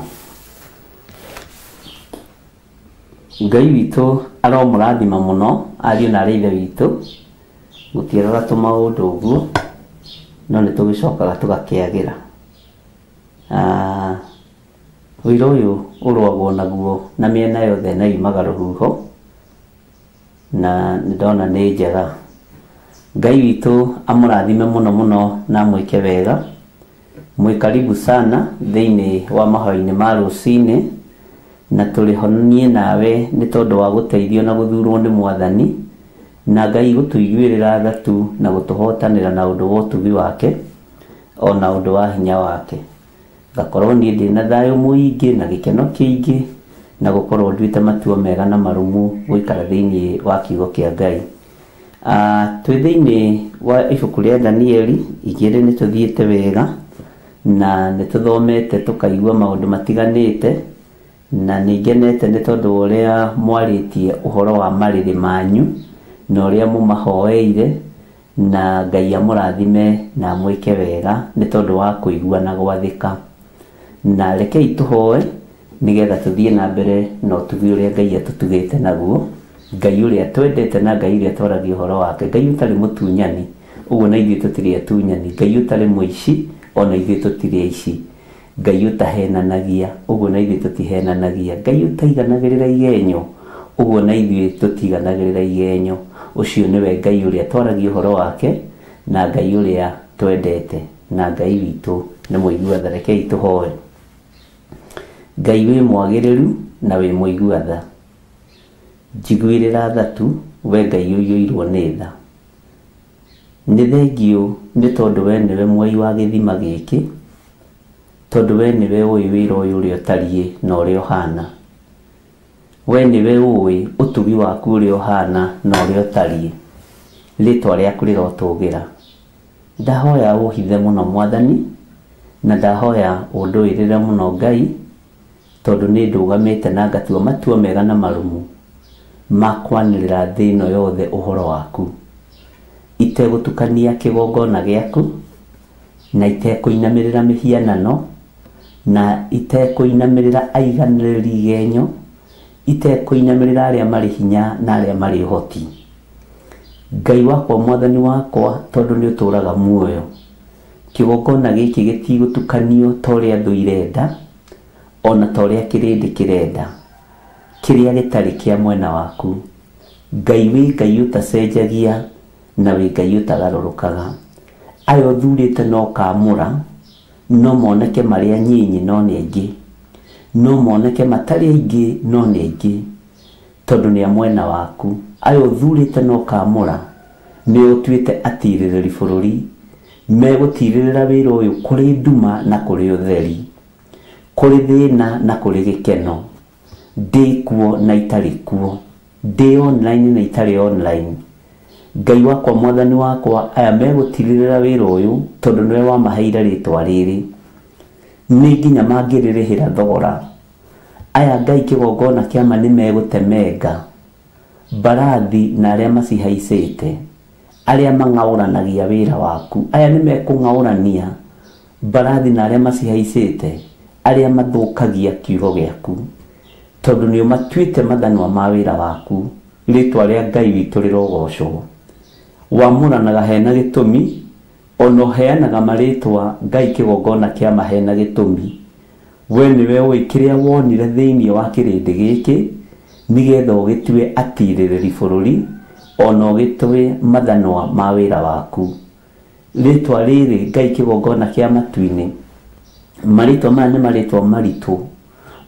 Ngai witũ aromũrathima mũno, ariũ na aithe witũ. Gũtiarora tũmaũndũ ũguo, no nĩ tũgĩcokaga tũgakĩagĩra. Wĩra ũyũ ũrwagwo naguo na mĩena yothe na yumaga rũhuho, na ndona nĩ njega. Ngai witũ amũrathime mũno mũno na amwĩke wega. Mwĩ karibu sana thĩinĩ wa mahoya-inĩ ma rũcinĩ, na tũrĩho niĩ nawe nĩ tondũ wa gũteithio na gũthurwo nĩ Mwathani, na Ngai gũtũiguĩrĩra tha tu na gũtũhotanĩra na ũndũ wa ũtugi wake, o na ũndũ wa hinya wake. Ngakorwo niĩ ndĩna thayũ mũingĩ na gĩkeno kĩingĩ na gũkorwo nduĩte matua mega na marumu gũikara thĩinĩ wa kiugo kĩa Ngai. Twĩ thĩinĩ wa ibuku rĩa Danieli 2 nĩ tũthiĩte wega na nĩ tũthomete tũkaigua maũndũ matiganĩte, na nĩngenete nĩ tondũ ũrĩa mwarĩtie ũhoro wa marĩrĩ manyu na ũrĩa mũmahoeire, na Ngai amũrathime na amwĩke wega nĩ tondũ wa kũigua na gwathĩka. Na rekei tũhoe nĩgetha tũthiĩ na mbere na ũtugi ũrĩa Ngai atũtugĩte naguo, Ngai ũrĩa twendete na Ngai ũrĩa twaragia ũhoro wake, Ngai ũtarĩ mũtunyani, ũguo na ithuĩ tũtirĩ atunyani, Ngai ũtarĩ mũici, ona ithuĩ tũtirĩ aici, Ngai ũtahenanagia, ũguo na ithuĩ tũtihenanagia, Ngai ũtaiganagĩrĩra igenyo, ũguo na ithuĩ tũtiganagĩrĩra igenyo. Ũcio nĩwe Ngai ũrĩa twaragia ũhoro wake na Ngai ũrĩa twendete, na Ngai witũ nĩ mũiguatha. Rekei tũhoe. Ngai wĩ mwagĩrĩru na wĩ mũiguatha, njiguĩrĩra tha tu we Ngai ũiyũirwo nĩ tha. Nĩ thengio nĩ tondũ we nĩwe mwai wa gĩthima gĩkĩ, tondũ we nĩwe ũĩ wĩra ũyũ ũrĩa ũtariĩ na ũrĩa ũhana. We nĩwe ũĩ ũtugi waku ũrĩa ũhana na ũrĩa ũtariĩ. Rĩtwa rĩaku rĩrotũgĩra. Ndahoya ũhithe mũno Mwathani, na ndahoya ũndũĩrĩre mũno Ngai, tondũ nĩ ndũgamĩte na ngatua matua mega na marumu ma kwanĩrĩra thĩ ĩno yothe ũhoro waku, itegũtukania kĩgongona gĩaku, na itekũinamĩrĩra mĩhianano, na itekũinamĩrĩra aiganĩrĩri igenyo, itekũinamĩrĩra arĩa marĩ hinya na arĩa marĩ ũhoti. Ngai wakwa, Mwathani wakwa, tondũ nĩ ũtũraga muoyo, kĩgongona gĩkĩ gĩtigũtukanio ta ũrĩa andũ irenda, ona ta ũrĩa kĩrĩndĩ kĩrenda, kĩrĩa gĩtarĩ kĩa mwena waku. Ngai wĩ Ngai ũtacenjagia na wĩ Ngai ũtagarũrũkaga. Aya ũthurĩte no kamũra, no moneke marĩ anyinyi no nĩ aingĩ, no moneke matarĩ aingĩ no nĩ aingĩ, tondũ nĩ a mwena waku. Aya ũthurĩte no kamũra, nĩ ũtuĩte atirĩrĩri bũrũri, megũtirĩrĩra wĩra ũyũ kũrĩ nduma na kũrĩ ũtheri, kũrĩ thĩna na kũrĩ gĩkeno, ndĩ kuo na itarĩ kuo, ndĩ online na itarĩ online. Ngai wakwa, Mwathani wakwa, aya megũtirĩrĩra wĩra ũyũ tondũ nĩwe wamaheire rĩtwa rĩrĩ, nĩ nginya mangĩrĩrĩhĩra thogora. Aya Ngai kĩgongona kĩama nĩ megũtemenga mbarathi na arĩa macihaicĩte, arĩa mang'aũranagia wĩra waku. Aya nĩ mekũng'aũrania mbarathi na arĩa macihaicĩte, arĩa mathũkagia kiugo gĩaku, tondũ nĩ matuĩte mathanwa ma wĩra waku. Rĩtwa rĩa Ngai witũ rĩrogocwo. Wamũranaga hena gĩtũmi, ona ũheanaga marĩtwa Ngai kĩgongona kĩama hena gĩtũmi. We nĩwe ũĩ kĩrĩa wonire thĩinĩ wa kĩrĩndĩ gĩkĩ, nĩgetha ũgĩtue atirĩrĩri bũrũri, ona ũgĩtue mathanwa ma wĩra waku. ritwa riri Ngai kigongona kia matu-ini maritwa maya nĩ maritwa maritũ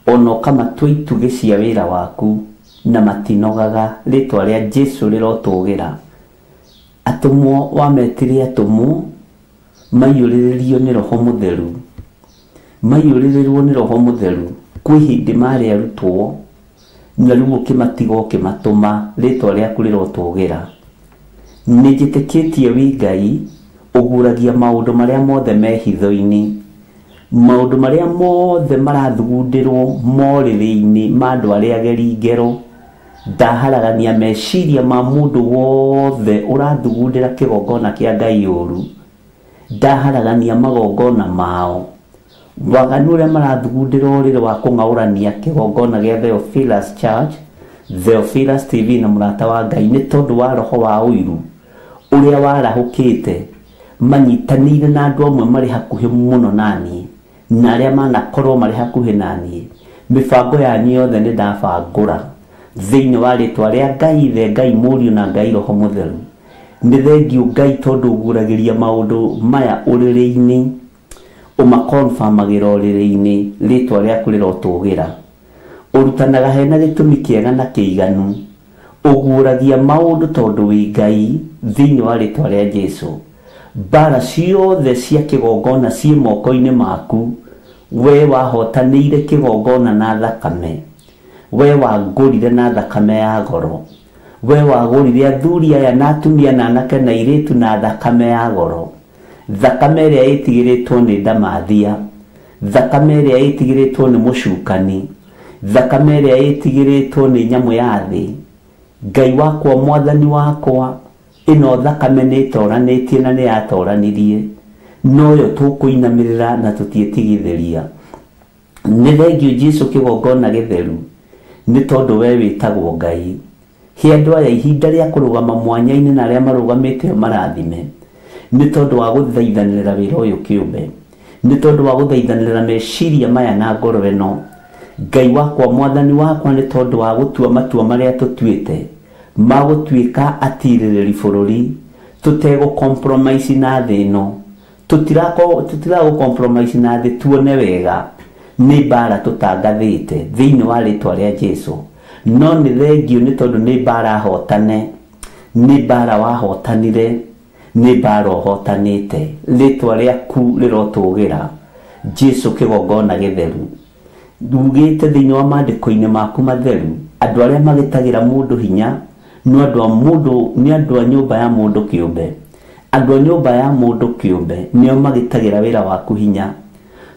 ona ũkamatua itugĩ cia wĩra waku na matinogaga ritwa rĩa Jesu rĩrotũgĩra atũmwo wametire atũmwo maiyũrĩrĩrio nĩ Roho Mũtheru maiyũrĩrĩrwo nĩ Roho Mũtheru kwĩ hĩndĩ marĩ arutwo na rĩu ũkĩmatiga ũkĩmatũma ritwa rĩaku rĩrotũgĩra nĩ njĩtĩkĩtie wĩ Ngai ũguragia maũndũ marĩa mothe me hitho-inĩ maũndũ marĩa mothe marathugundĩrwo morĩrĩ-inĩ ma andũ arĩa ageri ngero ndaharagania meciria ma mũndũ wothe ũrathugundĩra kĩgongona kĩa Ngai ũru ndaharagania magongona mao waganu ũrĩa marathugundĩra ũrĩrĩ wa kũng'aũrania kĩgongona gĩa Theophilus Church Theophilus TV na mũrata wa Ngai nĩ tondũ wa roho wa ũiru ũrĩa warahũkĩte manyitanĩire na andũ amwe marĩ hakuhĩ mũno naniĩ na arĩa manakorwo marĩ hakuhĩ naniĩ mĩbango yanyu yothe nĩ ndabangũra thĩinĩ wa rĩtwa rĩa Ngai Ithe Ngai Mũriũ na Ngai Roho Mũtheru nĩ thengiũ Ngai tondũ ũguragĩria maũndũ maya ũrĩrĩ-inĩ ũmakonfamagĩra ũrĩrĩ-inĩ rĩtwa rĩaku rĩrotũgĩra ũrutanaga hena gĩtũmi kĩega na kĩiganu ũguragia maũndũ tondũ wĩ Ngai thĩinĩ wa rĩtwa rĩa Jesu bara ciothe cia kĩgongona ciĩ moko-inĩ maku we wahotanĩire kĩgongona na thakame we wagũrire na thakame ya goro we wagũrire athuri aya na atumia na anake na airĩtu na thakame ya goro thakame ĩrĩa ĩtigĩrĩtwo nĩ ndamathia thakame ĩrĩa ĩtigĩrĩtwo nĩ mũcukani thakame ĩrĩa ĩtigĩrĩtwo nĩ nyamũ ya thĩ Ngai wakwa mwathani wakwa ĩno thakame nĩ ĩtoranĩtie na nĩ yatoranirie noyo tũkũinamĩrĩra na tũtiĩtigithĩria nĩ thengiũ Jesu kĩgongona gĩtheru nĩ tondũ we wĩtagwo Ngai he andũ aya ihinda rĩa kũrũgama mwanya-inĩ na arĩa marũgamĩte marathime nĩ tondũ wa gũthaithanĩrĩra wĩra ũyũ kĩũmbe nĩ tondũ wa gũthaithanĩrĩra meciria maya na ngoro ĩno Ngai wakwa mwathani wakwa nĩ tondũ wa gũtua matua marĩa tũtuĩte ma gũtuĩka atirĩrĩri bũrũri tũtegũ compromise na thĩ ĩno tũtiragũ compromise na thĩ tuone wega nĩ mbara tũtangathĩte thĩinĩ wa rĩtwa rĩa Jesu no nĩ thengio nĩ tondũ nĩ mbara hotane nĩ mbara wahotanire nĩ mbara ũhotanĩte rĩtwa rĩaku rĩrotũgĩra Jesu kĩgongona gĩtheru ndugĩte thĩinĩ wa maandĩko-inĩ maku matheru andũ arĩa magĩtagĩra mũndũ hinya nĩ andũ a nyũmba ya mũndũ kĩũmbe andũ a nyũmba ya mũndũ kĩũmbe nĩo magĩtagĩra wĩra waku hinya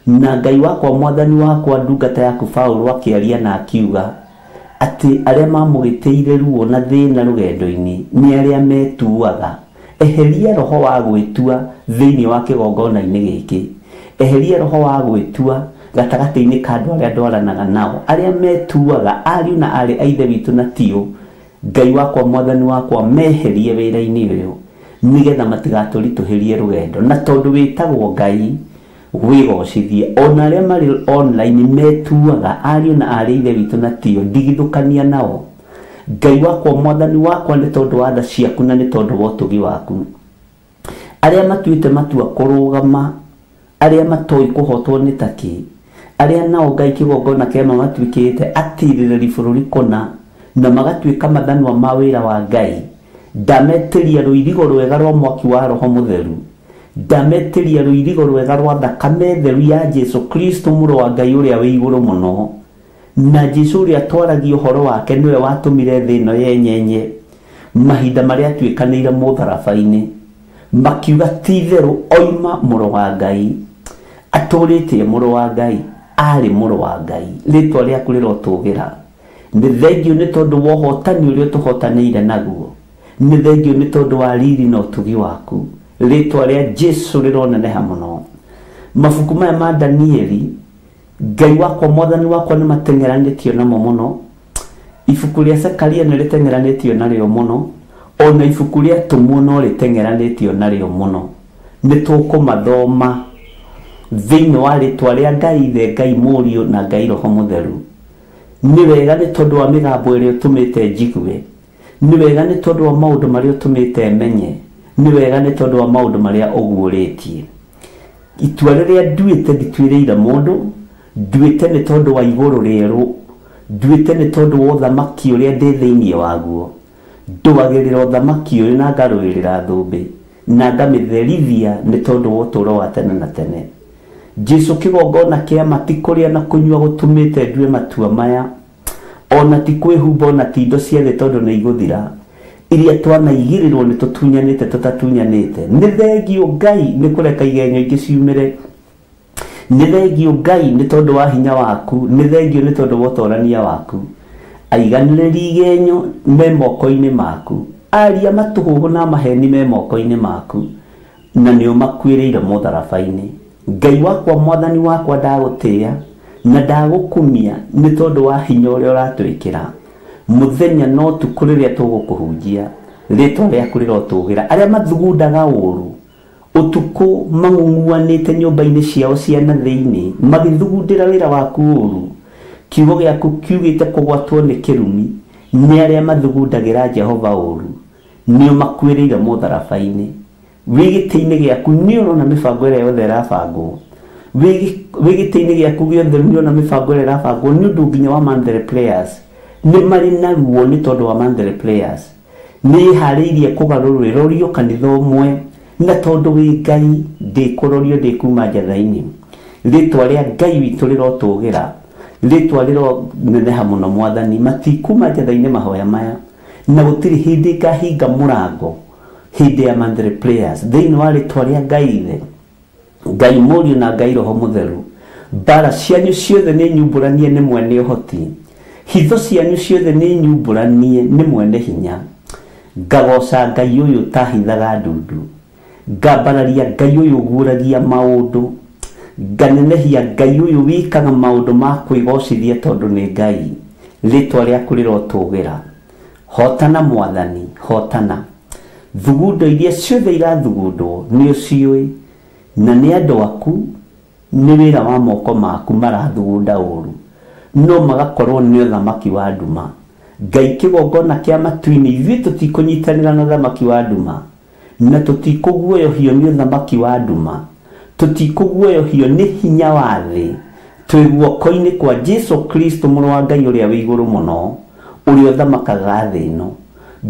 na Ngai wakwa mwathani wakwa ndungata yaku Paulo akĩaria na akiuga atĩ arĩa mamũgĩtĩire ruo na thĩna rũgendo-inĩ nĩ arĩa metuaga eheria roho wa gwĩtua thĩinĩ wa kĩgongona-inĩ gĩkĩ eheria roho wa gwĩtua gatagatĩ-inĩ ka andũ arĩa ndwaranaga nao arĩa metuaga ariũ na arĩ a ithe witũ na tiũ Ngai wakwa mwathani wakwa meherie wĩra-inĩ ũyũ nĩgetha matigatũritũhĩrie rũgendo na tondũ wĩtagwo Ngai wĩgocithie ona arĩa marĩ online metuaga ariũ na arĩ ithe witũ na tiũ ndigithũkania nao Ngai wakwa mwathani wakwa nĩ tondũ wa tha ciaku na nĩ tondũ wa ũtugi waku arĩa matuĩte matua kũrũgama arĩa matoĩ kũhotwo nĩ takĩ arĩa nao Ngai kĩgongona kĩa matuĩkĩte atirĩrĩri bũrũri kũna na magatuĩka mathanwa ma wĩra wa Ngai ndametĩria rũirigo rwega rwa mwaki wa Roho Mũtheru ndametĩria rũirigo rwega rwa thakame theru ya Jesu Kristo mũrũ wa Ngai ũrĩa wĩ igũrũ mũno na Jesu ũrĩa twaragia ũhoro wake nĩwe watũmire thĩ ĩno yenyenye mahinda marĩa atuĩkanĩire mũtharaba-inĩ makiuga ti-itherũ oima mũrũ wa Ngai atũrĩte mũrũ wa Ngai arĩ mũrũ wa Ngai rĩtwa rĩaku rĩrotũgĩra nĩ thengiũ nĩ tondũ wa ũhotani ũrĩa tũhotanĩire naguo nĩ thengiũ nĩ tondũ wa riri na ũtugi waku rĩtwa rĩa Jesu rĩroneneha mũno mabuku maya ma Danieli Ngai wakwa mwathani wakwa nĩ mateng'eranĩtio namo mũno ibuku rĩa Zekaria nĩ rĩteng'eranĩtio narĩo mũno ona ibuku rĩa Tũmwo no rĩteng'eranĩtio narĩo mũno nĩ tũkũmathoma thĩinĩ wa rĩtwa rĩa Ngai Ithe Ngai Mũriũ na Ngai Roho Mũtheru nĩ wega nĩ tondũ wa mĩgambo ĩrĩa ũtũmĩte njigue nĩ wega nĩ tondũ wa maũndũ marĩa ũtũmĩte menye nĩ wega nĩ tondũ wa maũndũ marĩa ũguũrĩtie. Itua rĩrĩa nduĩte ndituĩrĩire mũndũ, nduĩte nĩ tondũ wa igũrũ rĩerũ, nduĩte nĩ tondũ wa ũthamaki ũrĩa ndĩ thĩinĩ waguo. Ndũagĩrĩra ũthamaki ũyũ na ngarũĩrĩra thũmbĩ na ngamĩtherithia nĩ tondũ wa ũtũũro wa tene na tene. Jesu kĩgongona kĩa mati kũrĩa na kũnyua gũtũmĩte ndue matua maya, ona ti kwĩhumba ona ti indo cia thĩ tondũ nĩ igũthira, iria twanaigĩrĩrwo nĩ tũtunyanĩte tũtatunyanĩte. Nĩ thengio Ngai nĩ kũreka igenyo ingĩ ciumĩre. Nĩ thengio Ngai nĩ tondũ wa hinya waku, nĩ thengio nĩ tondũ wa ũtorania waku. Aiganĩrĩri igenyo me moko-inĩ maku, aria matũhũhũ na maheni me moko-inĩ maku, na nĩ ũmakuĩrĩire mũtharaba-inĩ. Ngai wakwa mwathani wakwa ndagũtĩĩa na ndagũkumia nĩ tondũ wa hinya ũrĩa ũratwĩkĩra. Mũthenya no tukũ rĩrĩa tũgũkũhunjia, rĩtwa rĩaku rĩrotũgĩra. Arĩa mathugundaga ũũru ũtukũ mang'ung'uanĩte nyũmba-inĩ ciao cia na thĩinĩ magĩthugundĩra wĩra waku ũũru, kiugo gĩaku kiugĩte kũgwatwo nĩ kĩrumi nĩ arĩa mathugundagĩra Jehova ũũru, nĩ ũmakuĩrĩire mũtharaba-inĩ. Wĩ gĩtĩ-inĩ gĩaku nĩ ũrona mĩbango ĩrĩa yothe ĩrabangwo, wĩ gĩtĩ-inĩ gĩaku gĩothe nĩ ũrona mĩbango ĩrĩa ĩrabangwo nĩ ũndũ nginya wa Mandela Players nĩ marĩ na ruo nĩ tondũ wa Mandela Players. Nĩ harĩirie kũgarũrĩra rorio kanitha ũmwe na tondũ wĩ Ngai ndĩkũrorio ndĩkuma njatha-inĩ. Rĩtwa rĩa Ngai witũ rĩrotũgĩra, rĩtwa rĩroneneha mũno mwathani. Matikuma njatha-inĩ mahoya maya na gũtirĩ hĩndĩ ngahinga mũrango hĩndĩ ya Mandela Players thĩinĩ wa rĩtwa rĩa Ngai Ithe, Ngai Mũriũ na Ngai Roho Mũtheru. Mbara cianyu ciothe nĩ nyumbũranie nĩ mwene ũhoti, hitho cianyu ciothe nĩ nyumbũranie nĩ mwene hinya. Ngagoca Ngai ũyũ ta hithaga ndundu, ngambararia Ngai ũyũ guũragia maũndũ, nganenehia Ngai ũyũ wĩkaga maũndũ ma kwĩgocithia tondũ nĩ Ngai. Rĩtwa rĩaku rĩrotũgĩra. Hotana mwathani, hotana. Thugundo iria ciothe irathugundwo nĩ ũciũĩ, na nĩ andũ aku, nĩ wĩra wa moko maku marathugunda ũũru, no magakorwo nĩ ũthamaki wa nduma. Ngai kĩgongona kĩa matu-inĩ, ithuĩ tũtikũnyitanĩra na ũthamaki wa nduma, na tũtikũguoyohio nĩ ũthamaki wa nduma, tũtikũguoyohio nĩ hinya wa thĩ. Twĩ guoko-inĩ kwa Jesu Kristo mũrũ wa Ngai ũrĩa wĩ igũrũ mũno, ũrĩa ũthamakaga thĩ ĩno,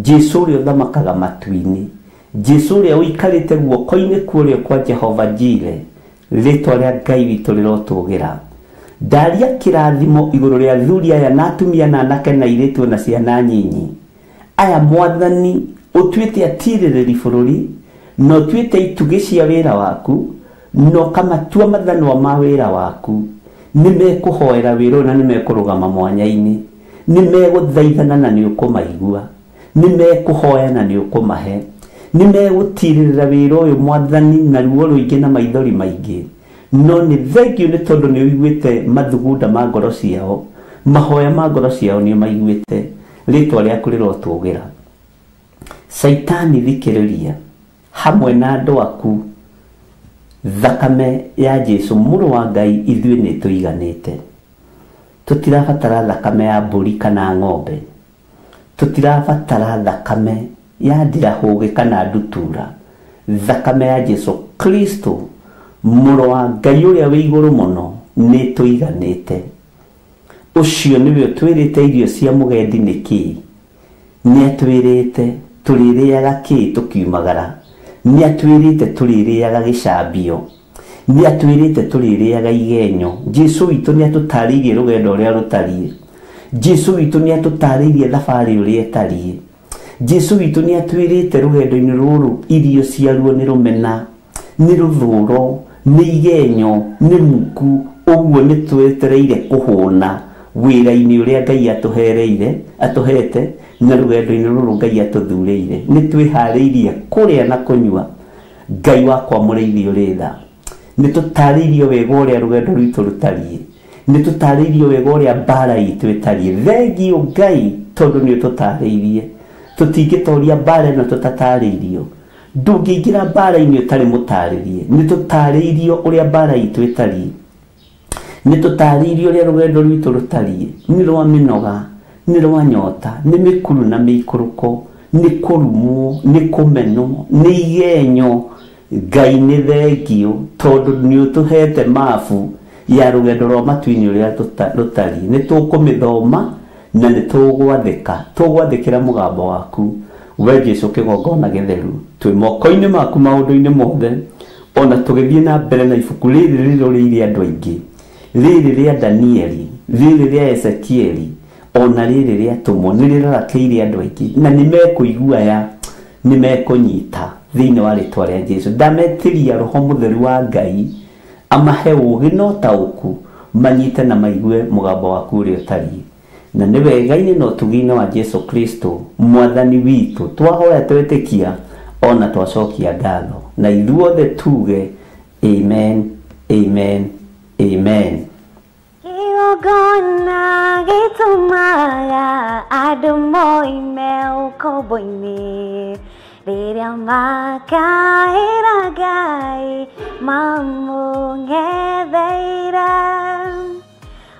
Jesu ũrĩa ũthamakaga matu-inĩ, Jesu ũrĩa ũikarĩte guoko-inĩ kũrĩa kwa Jehova Jire. Rĩtwa rĩa Ngai witũ rĩrotũgĩra. Ndaria kĩrathimo igũrũ rĩa athuri aya na atumia na anake na airĩtu na ciana nyinyi. Aya mwathani ũtuĩte atirĩrĩri bũrũri, na ũtuĩte itugĩ cia wĩra waku, na ũkamatua mathanwa ma wĩra waku. Nĩ mekũhoera wĩra na nĩ mekũrũgama mwanya-inĩ, nĩ megũthaithana na nĩ ũkũmaigua, nĩ mekũhoya na nĩ ũkũmahe, nĩ megũtirĩrĩra wĩra ũyũ mwathani na ruo rũingĩ na maithori maingĩ. No nĩ thengio nĩ tondũ nĩ ũiguĩte mathugunda ma ngoro ciao, mahoya ma ngoro ciao nĩ maiguĩte. Rĩtwa rĩaku rĩrotũgĩra. Saitani thikĩrĩria, hamwe na andũ aku, thakame ya Jesu mũrũ wa Ngai ithuĩ nĩ tũiganĩte. Tũtirabatara thakame ya mbũri kana ng'ombe, tũtirabatara thakame ya ndirahũgĩ kana ndutura. Thakame ya Jesu Kristo mũrũ wa Ngai ũrĩa wĩ igũrũ mũno nĩ tũiganĩte. Ũcio nĩwe ũtwĩrĩte irio cia mũgendi nĩkĩ, nĩ atwĩrĩte tũrĩrĩaga kĩ tũkiumagara, nĩ atwĩrĩte tũrĩrĩaga gĩcambio, nĩ atwĩrĩte tũrĩrĩaga igenyo. Jesu witũ nĩ atũtarĩirie rũgendo ũrĩa rũtariĩ, Jesu witũ nĩ atũtarĩirie thabarĩ ũrĩa ĩtariĩ, Jesu witũ nĩ atwĩrĩte rũgendo-inĩ rũrũ irio ciaruo nĩ rũmena, nĩ rũthũũro, nĩ igenyo, nĩ muku. Ũguo nĩ twetereire kũhũna wĩra-inĩ ũrĩa Ngai atũhete na rũgendo-inĩ rũrũ Ngai atũthurĩire. Nĩ twĩharĩirie kũrĩa na kũnyua. Ngai wakwa mũrĩithi ũrĩ tha, nĩ tũtarĩirio wega ũrĩa rũgendo rwitũ rũtariĩ, nĩ tũtarĩirio wega ũrĩa mbara itũ ĩtariĩ. Thengio Ngai tondũ nĩ ũtũtarĩirie. Tũtingĩtoria mbara ĩno tũtatarĩirio. Ndũngĩingĩra mbara-inĩ ũtarĩ mũtarĩrie. Nĩ tũtarĩirio ũrĩa mbara itũ ĩtariĩ, nĩ tũtarĩirio ũrĩa rũgendo rwitũ rũtariĩ. Nĩ rwa mĩnoga, nĩ rwa nyota, nĩ mĩkuru na mĩikũrũko, nĩ kũrumwo nĩ kũmenwo nĩ igenyo. Ngai nĩ thengio tondũ nĩ ũtũhete mabu ya rũgendo rwa matu-inĩ ũrĩa rũtariĩ. Nĩ tũkũmĩthoma na nĩ tũgwathĩkĩra mũgambo waku we Jesũ kĩgongona gĩtheru. Twĩ moko-inĩ maku maũndũ-inĩ mothe, ona tũgĩthiĩ na mbere na ibuku rĩrĩ rĩrĩ andũ aingĩ, rĩrĩ rĩa Danieli, rĩrĩ rĩa Ezekieli, ona rĩrĩ rĩa tũmwo nĩ rĩrarakĩire andũ aingĩ na nĩ mekũiguaya, nĩ mekũnyita thĩinĩ wa rĩtwa rĩa Jesũ. Ndametiria Roho Mũtheru wa Ngai amahe ũũgĩ na ũtaũku, manyite na maigue mũgambo waku ũrĩa ũtariĩ. Na nĩ wega-inĩ na ũtugi-inĩ wa Jesũ Kristo mwathani witũ twahoya twetĩkia ona twacokia ngatho, na ithuothe tuge amen, amen, amen. Kĩgongona gĩtũmaga andũ moime ũkombo-inĩ, rĩrĩa makaĩra Ngai mamũng'etheire.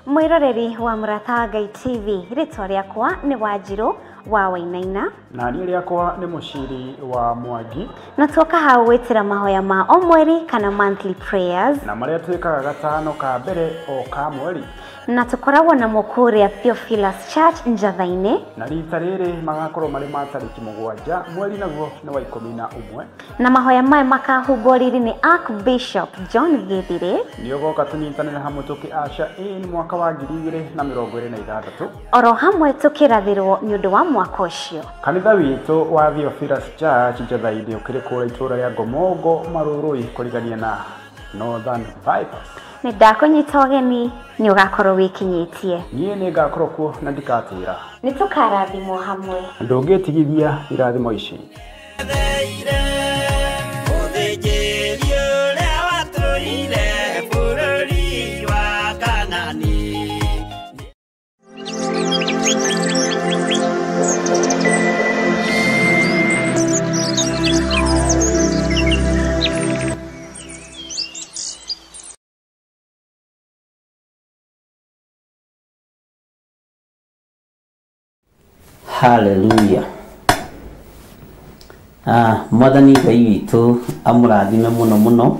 Mwĩroreri wa Mũrata wa Ngai TV, rĩtwa rĩakwa nĩ Wanjirũ wa Wainaina, na niĩ rĩakwa nĩ Mũciri wa Mwangi, na tuoka hau gwĩtĩra mahoya ma o mweri kana monthly prayers, na marĩa twĩkaga gatano ka mbere o ka mweri, na tũkoragwo na mũkũrĩa Theophilus Church Njatha-inĩ, na rita rĩrĩ magakorwo marĩ ma tarĩki 7 mweri naguo nĩ wa 11, na mahoya maya makahumbwo riri nĩ Archbishop John Gĩthirĩ. Nĩ ũgoka tũnyitanĩre hamwe tũkĩaca in mwaka wa 2026, oro hamwe tũkĩrathĩrwo nĩ ũndũ wa mwaka ũcio. Kanitha witũ wa Theophilus Church Njatha-inĩ ũkĩrĩ kũrĩa itũũra rĩa Ngomongo Marũrũi kũrigania na Northern Bypass. Nĩ ndakũnyita ũgeni, nĩ ũgakorwo wĩkinyĩtie. Niĩ nĩ ngakorwo kuo na ndikatĩra. Nĩ tũkarathimwo hamwe. Ndũngĩtigithia irathimo ici. Hallelujah. Mwathani Ngai witũ amũrathime mũno mũno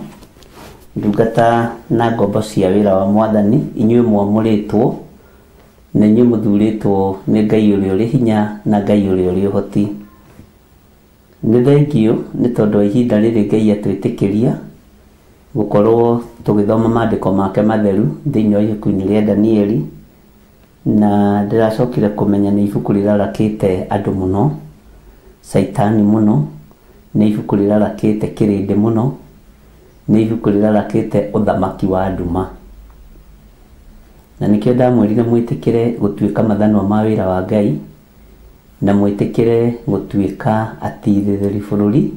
ndungata na ngombo cia wĩra wa Mwathani, inyuĩ mwamũrĩtwo na inyuĩ mũthurĩtwo nĩ Ngai ũrĩa ũrĩ hinya na Ngai ũrĩa ũrĩ ũhoti. Nĩ thengio nĩ tondũ wa ihinda rĩrĩ Ngai atwĩtĩkĩria gũkorwo tũgĩthoma maandĩko make matheru thĩinĩ wa ibuku-inĩ rĩa Danieli, na ndĩracokire kũmenya nĩ ibuku rĩrarakĩte andũ mũno, Saitani mũno, nĩ ibuku rĩrarakĩte kĩrĩndĩ mũno, nĩ ibuku rĩrarakĩte ũthamaki wa nduma. Na nĩkĩo ndamwĩrire mwĩtĩkĩre gũtuĩka mathanwa ma wĩra wa Ngai, na mwĩtĩkĩre gũtuĩka atigĩrĩri bũrũri,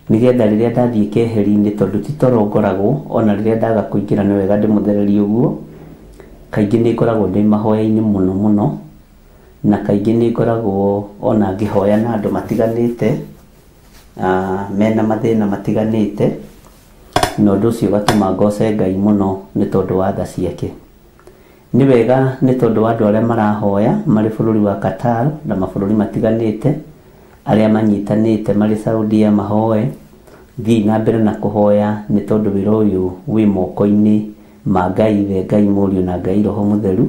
nĩgetha rĩrĩa ndathiĩ keheri-inĩ, tondũ ti toro ngoragwo, ona rĩrĩa ndaga kũingĩra nĩ wega ndĩmũthererie ũguo, kaingĩ nĩ ngoragwo ndĩ mahoya-inĩ mũno mũno, na kaingĩ nĩ ngoragwo ona ngĩhoya na andũ matiganĩte, mena mathĩna matiganĩte, na ũndũ ũcio ũgatũma ngoce Ngai mũno nĩ tondũ wa tha ciake. Nĩ wega nĩ tondũ wa andũ arĩa marahoya marĩ bũrũri wa Qatar na mabũrũri matiganĩte, arĩa manyitanĩte marĩ Saudia mahoe, thiĩ na mbere na kũhoya nĩ tondũ wĩra ũyũ wĩ moko-inĩ ma Ngai, Ngai Mũriũ na Ngai Roho Mũtheru,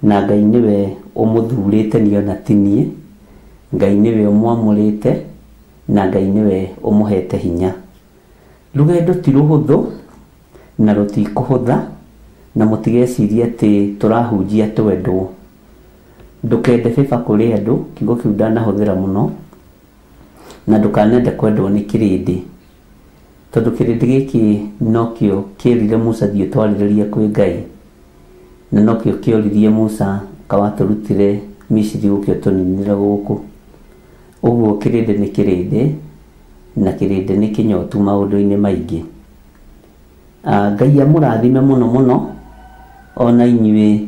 na Ngai nĩwe ũmũthurĩte nĩ ona ti niĩ, Ngai nĩwe ũmwamũrĩte, na Ngai nĩwe ũmũhete hinya. Rũgendo ti rũhũthũ na rũtikũhũtha, na mũtigecirie atĩ tũrahunjia twendwo. Ndũkende bĩba kũrĩ andũ, kiugo kĩu ndanahũthĩra mũno, na ndũkanende kwendwo nĩ kĩrĩndĩ, tondũ kĩrĩndĩ gĩkĩ nokĩo kĩrire Musa thiĩ twarĩrĩrie kwĩ Ngai, na nokĩo kĩoririe Musa kawatũrutire Misiri gũkĩo tũninire gũkũ. Ũguo kĩrĩndĩ nĩ kĩrĩndĩ, na kĩrĩndĩ nĩ kĩnyotu maũndũ-inĩ maingĩ. Ngai amũrathime mũno mũno ona inyuĩ,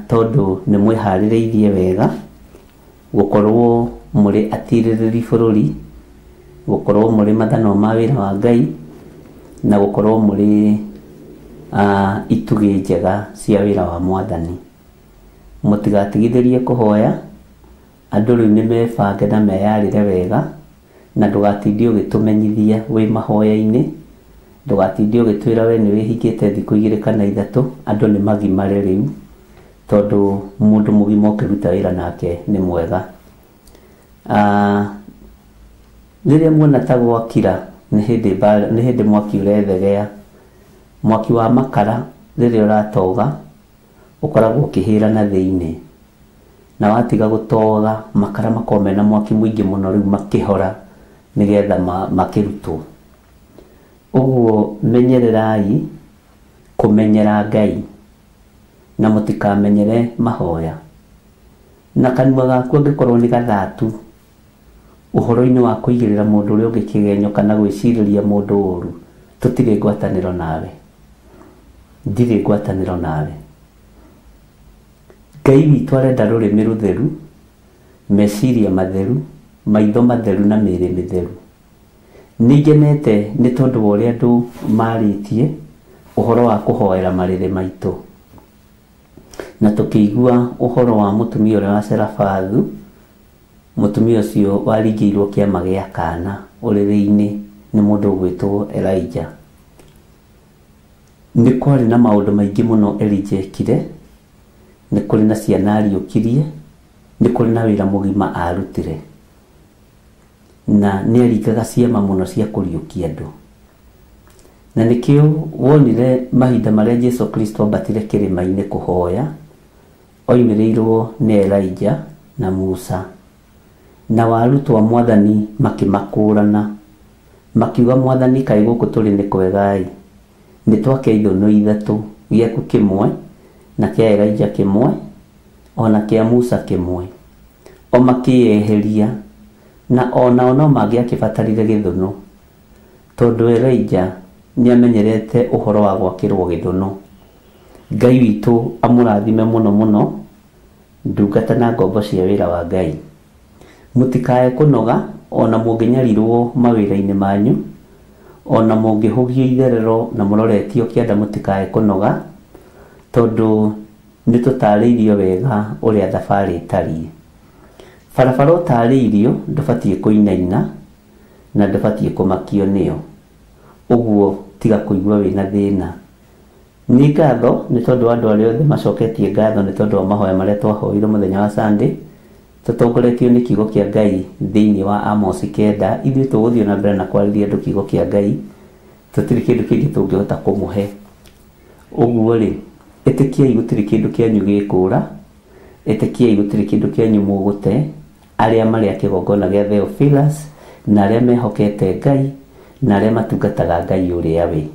tondũ nĩ mwĩharĩrĩirie wega gũkorwo mũrĩ atirĩrĩri bũrũri, gũkorwo mũrĩ mathanwa ma wĩra wa Ngai, na gũkorwo mũrĩ itugĩ njega cia wĩra wa Mwathani. Mũtigatigithĩrie kũhoya, andũ rĩu nĩ mebange na meyarĩre wega, na ndũgatinde ũgĩtũmenyithia wĩ mahoya-inĩ, ndũgatinde ũgĩtwĩra we nĩ wĩhingĩte thikũ 2 kana 3, andũ nĩ magimare rĩu, tondũ mũndũ mũgima ũkĩruta wĩra nake nĩ mwega. Rĩrĩa muona ta gwakira nĩ hĩndĩ mwaki ũrethegea, mwaki wa makara rĩrĩa ũratoga ũkoragwo ũkĩhĩra na thĩinĩ, na watiga gũtoga makara makorwo mena mwaki mũingĩ mũno rĩu makĩhora nĩgetha makĩrutwo. Ũguo menyererai kũmenyera Ngai na mũtikamenyere mahoya, na kanua gaku angĩkorwo nĩ gathatu ũhoro-inĩ wa kũigĩrĩra mũndũ ũrĩa ũngĩ kĩgenyo kana gwĩcirĩria mũndũ ũru, tũtirĩ ngwatanĩro nawe, ndirĩ ngwatanĩro nawe. Ngai witũ arenda rũrĩmĩ rũtheru, meciria matheru, maitho matheru na mĩĩrĩ mĩtheru. Nĩngenete nĩ tondũ wa ũrĩa andũ marĩtie ũhoro wa kũhoera marĩrĩ maitũ, na tũkĩigua ũhoro wa mũtumia ũrĩa wa Serafathu, mũtumia ũcio waringĩirwo kĩama gĩa kana ũrĩrĩ-inĩ nĩ mũndũ ũgwĩtwo Elijah. Nĩ kwarĩ na maũndũ maingĩ mũno Elijah ekire, nĩ kũrĩ na ciana ariũkirie, nĩ kũrĩ na wĩra mũgima arutire, na nĩ aringaga ciama mũno cia kũriũkia andũ. Na nĩkĩo wonire mahinda marĩa Jesu Kristo ambatire kĩrĩma-inĩ kũhoya, oimĩrĩirwo nĩ Elijah na Musa, na warutwo a Mwathani makĩmakũrana, makiuga Mwathani kaĩ gũkũ tũrĩ nĩ kwega-ĩ, nĩ twake ithũnũ 3, gĩaku kĩmwe na kĩa Elijah kĩmwe ona kĩa Musa kĩmwe. O makĩyeheria, na onao no mangĩakĩbatarire gĩthũnũ, tondũ Elijah nĩ amenyerete ũhoro wa gwakĩrwo gĩthũnũ. Ngai witũ amũrathime mũno mũno, ndungata na ngombo cia wĩra wa Ngai. Mũtikae kũnoga ona mũngĩnyarirwo mawĩra-inĩ manyu, ona mũngĩhũgio itherero na mũroretio kĩanda, mũtikae kũnoga, tondũ nĩ tũtarĩirio wega ũrĩa thabarĩ ĩtariĩ. Barabara ũtarĩirio ndũbatiĩ kũinaina na ndũbatiĩ kũmakio nĩyo, ũguo tiga kũigua wĩna thĩna. Nĩ ngatho nĩ tondũ andũ arĩa othe macoketie ngatho nĩ tondũ wa mahoya marĩa twahoire mũthenya wa Sunday, tũtongoretio nĩ kiugo kĩa Ngai thĩinĩ wa Amos 9. Ithuĩ tũgũthiĩ na mbere na kwarĩria andũ kiugo kĩa Ngai, tũtirĩ kĩndũ kĩngĩ tũngĩhota kũmũhe. Ũguo rĩ, ĩtĩkiai gũtirĩ kĩndũ kĩanyu gĩkũra, ĩtĩkiai gũtirĩ kĩndũ kĩanyu mũgũte, arĩa marĩa kĩgongona gĩa Theophilus na arĩa mehokete Ngai na arĩa matungataga Ngai ũrĩa we.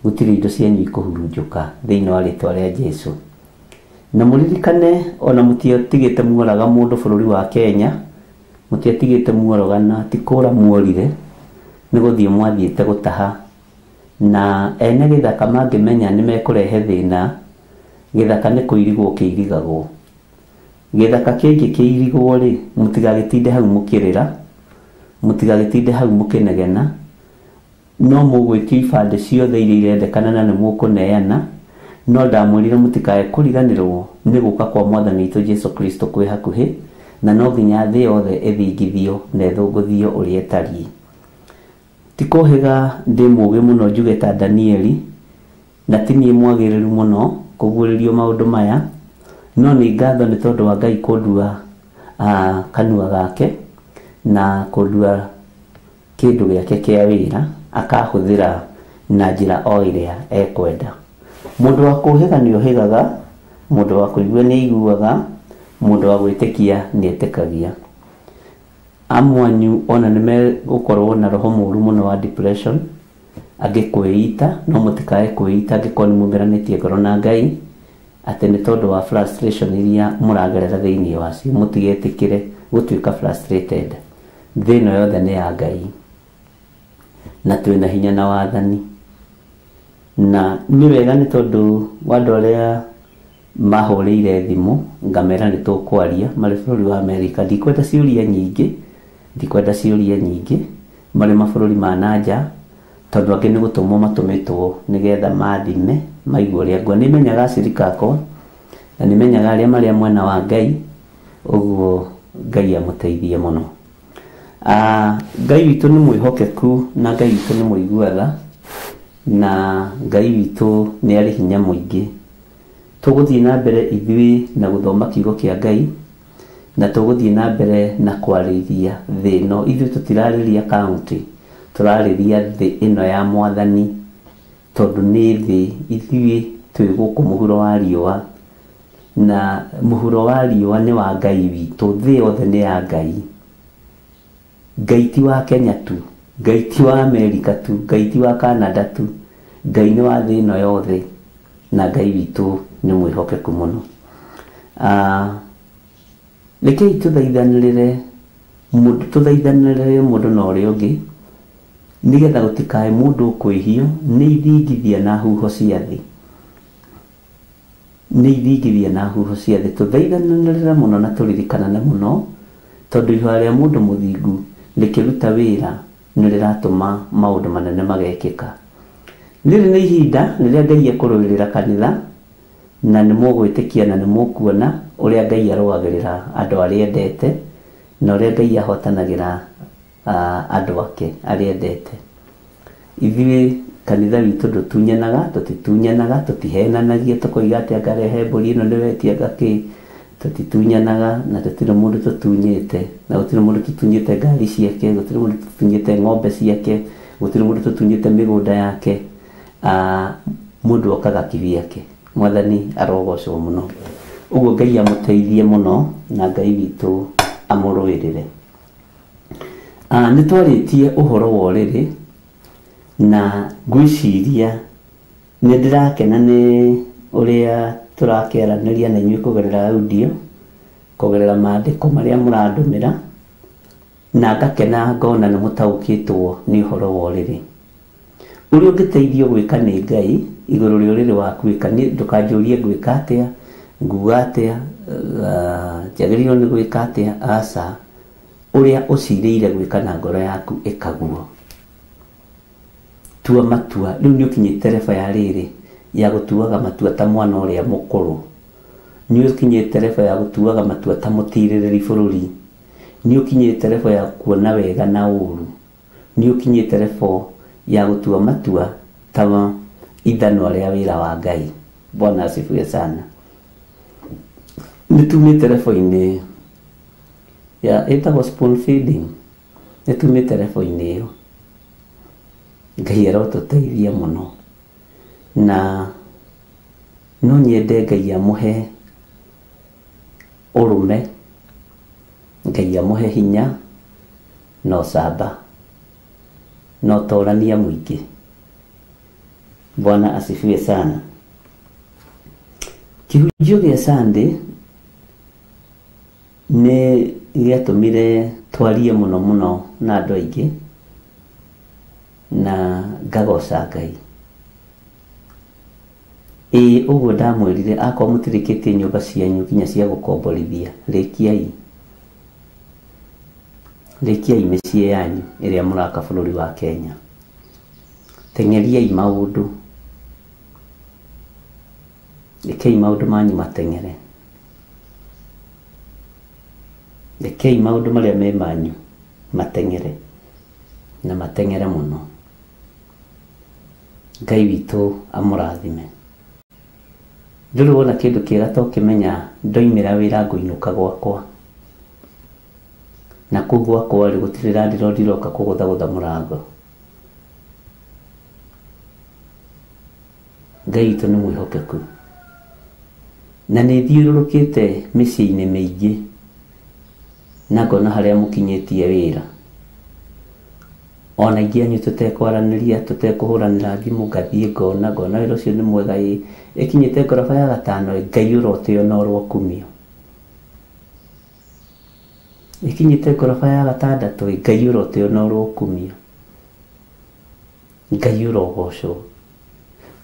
Gũtirĩ indo cianyu ikũhurunjũka thĩinĩ wa rĩĩtwa rĩa Jesũ. Na mũririkane ona mũtiatigĩte muoraga mũndũ bũrũri wa Kenya, mũtiatigĩte muoragana, ti kũra muorire, nĩ gũthiĩ mwathiĩte gũtaha. Na ene gĩthaka mangĩmenya nĩ mekũrehe thĩna, gĩthaka nĩ kũirigwo kĩirigagwo. Gĩthaka kĩngĩ kĩirigwo rĩ, mũtigagĩtinde hau mũkĩrĩra, mũtigagĩtinde hau mũkĩnegena, no mũgwĩtio ibandĩ ciothe iria irendekana na nĩ mũkũneana, no ndamwĩrire mũtikae kũriganĩrwo nĩ gũka kwa Mwathani witũ Jesu Kristo kwĩ hakuhĩ, na no nginya thĩ yothe ĩthingithio na ĩthũngũthio ũrĩa ĩtariĩ. Ti kũhĩga ndĩ mũũgĩ mũno njuge ta Danieli, na ti niĩ mwagĩrĩru mũno kũguũrĩrio maũndũ maya, no nĩ ngatho nĩ tondũ wa Ngai kũndua kanua gake na kũndua kĩndũ gĩake kĩa wĩra, akahũthĩra na njĩra o ĩrĩa ekwenda. Mũndũ wa kũhĩga nĩ ohĩgaga, mũndũ wa kũigua nĩ aiguaga, mũndũ wa gwĩtĩkia nĩ etĩkagia. Amwanyu ona nĩ megũkorwo na roho mũũru mũno wa depression, angĩ kwĩita, no mũtikae kwĩita angĩkorwo nĩ mũmeranĩtie ngoro na Ngai, atĩ nĩ tondũ wa frustration iria mũragerera thĩinĩ wacio. Mũtigetĩkĩre gũtuĩka frustrated. Thĩna yothe nĩ ya Ngai, na twĩna hinya na wathani. Na nĩ wega nĩ tondũ wa andũ arĩa mahũrĩire thimũ ngamera nĩ tũkwaria marĩ bũrũri wa Amerika. Ndikwenda ciũria nyingĩ marĩ mabũrũri ma nanja, tondũ angĩ nĩ gũtũmwo matũmĩtwo nĩgetha mathime maigue ũrĩa ngwa. Nĩmenyaga acirika akwa na nĩmenyaga arĩa marĩa mwena wa Ngai, ũguo Ngai amũteithie mũno. Ngai witũ nĩ mwĩhokeku na Ngai witũ nĩ mũiguatha na Ngai witũ nĩ arĩ hinya mũingĩ. Tũgũthiĩ na mbere ithuĩ na gũthoma kiugo kĩa Ngai na tũgũthiĩ na mbere na kwarĩria thĩ ĩno. Ithuĩ tũtirarĩria kaunti, tũrarĩria thĩ ĩno ya Mwathani, tondũ nĩ thĩ ithuĩ twĩ gũkũ mũhuro wa riũa, na mũhuro wa riũa nĩ wa Ngai witũ. Thĩ yothe nĩ ya Ngai. Ngai ti wa Kenya tu, Ngai ti wa Amerika tu, Ngai ti wa Canada tu, Ngai nĩ wa thĩ ĩno yothe, na Ngai witũ nĩ mwĩhokeku mũno. Rekei tũthaithanĩrĩre mũndũ na ũrĩa ũngĩ, nĩgetha gũtikae mũndũ kwĩhio nĩ ithingithia na huho cia thĩ. Nĩ ithingithia na huho cia thĩ. Tũthaithanĩrĩre mũno na tũririkanane mũno, tondũ ihũa rĩa mũndũ mũthingu rĩkĩruta wĩra nĩ rĩratũma maũndũ manene magekĩka. Rĩrĩ nĩ ihinda rĩrĩa Ngai ekũrũĩrĩra kanitha, na nĩ mũgwĩtĩkia na nĩ mũkuona ũrĩa Ngai arũagĩrĩra andũ arĩa endete na ũrĩa Ngai ahotanagĩra andũ ake arĩa endete. Ithuĩ kanitha witũ ndũtunyanaga, tũtitunyanaga, tũtihenanagia tũkoiga atĩ angarehe mbũri ĩno nĩ wetia ngakĩ. Tũtitunyanaga na tũtirĩ mũndũ tũtunyĩte, na gũtirĩ mũndũ tũtunyĩte ngari ciake, gũtirĩ mũndũ tũtunyĩte ng'ombe ciake, gũtirĩ mũndũ tũtunyĩte mĩgũnda yake. Mũndũ okaga kĩvyake. Mwathani arogocwo mũno. Ũguo Ngai amũteithie mũno na Ngai witũ amũrũĩrĩre. Nĩ twarĩtie ũhoro wa ũrĩrĩ, na ngwĩciria nĩ ndĩrakena nĩ ũrĩa tũrakĩaranĩria na inyuĩ kũgerera audio, kũgerera maandĩko marĩa mũrandũmĩra, na ngakena ngona nĩ mũtaũkĩtwo nĩ ũhoro wa ũrĩrĩ. Ũrĩa ũngĩteithio gwĩka nĩ Ngai igũrũ rĩa ũrĩrĩ waku gwĩka. Ndũkanjũrie gwĩka atĩa, nguga atĩa, njagĩrĩirwo nĩ gwĩka atĩa. Aca, ũrĩa ũcirĩire gwĩka na ngoro yaku ĩkaguo. Tua matua. Rĩu nĩ ũkinyĩte reba ya rĩrĩ ya gũtuaga matua ta mwana ũrĩa mũkũrũ. Nĩ ũkinyĩte reba ya gũtuaga matua ta mũtirĩrĩri bũrũri. Nĩ ũkinyĩte reba ya kuona wega na ũru. Nĩ ũkinyĩte reba ya gũtua matua ta ithanwa rĩa wĩra wa Ngai. Bwana asifiwe sana. Nĩ tumĩte reba-inĩ ya ĩtagwo spoon feeding. Nĩ tumĩte reba-inĩ ĩyo. Ngai arotũteithia mũno, na no nyende Ngai amũhe ũrũme, Ngai amũhe hinya na ũcamba na ũtorania mũingĩ. Bwana asifiwe sana. Kĩhunjio gĩa Sunday nĩ gĩatũmire twarie mũno mũno na andũ aingĩ, na ngagoca Ngai. Ũguo ndamwĩrire akorwo mũtirĩkĩtie nyũmba cianyu nginya cia gũkomborithia, rĩkiai mĩciĩ yanyu ĩrĩa mũraka bũrũri wa Kenya. Teng'eriai maũndũ, rekei maũndũ manyu mateng'ere, rekei maũndũ marĩa me manyu mateng'ere na mateng'ere mũno. Ngai witũ amũrathime. Ndũrĩ wona kĩndũ kĩega to kĩmenya ndoimĩra wĩra ngũinũka gwakwa, na kũu gwakwa rĩ gũtirĩ randĩro ndiroka kũgũthagũtha mũrango. Ngai witũ nĩ mwĩhokeku, na nĩ thiũrũrũkĩte mĩciĩ-inĩ mĩingĩ na ngona harĩa mũkinyĩtie wĩra. Ona ingĩ anyu tũtekwaranĩria, tũtekũhũranĩra thimũ, ngathiĩ ngona wĩra ũcio nĩ mwega. Ĩkinyĩte ngoroba ya 5, Ngai ũrotĩo na ũrwo kumio. Ĩkinyĩte ngoroba ya 6, Ngai ũrotĩo na ũrwo kumio. Ngai ũrogocwo.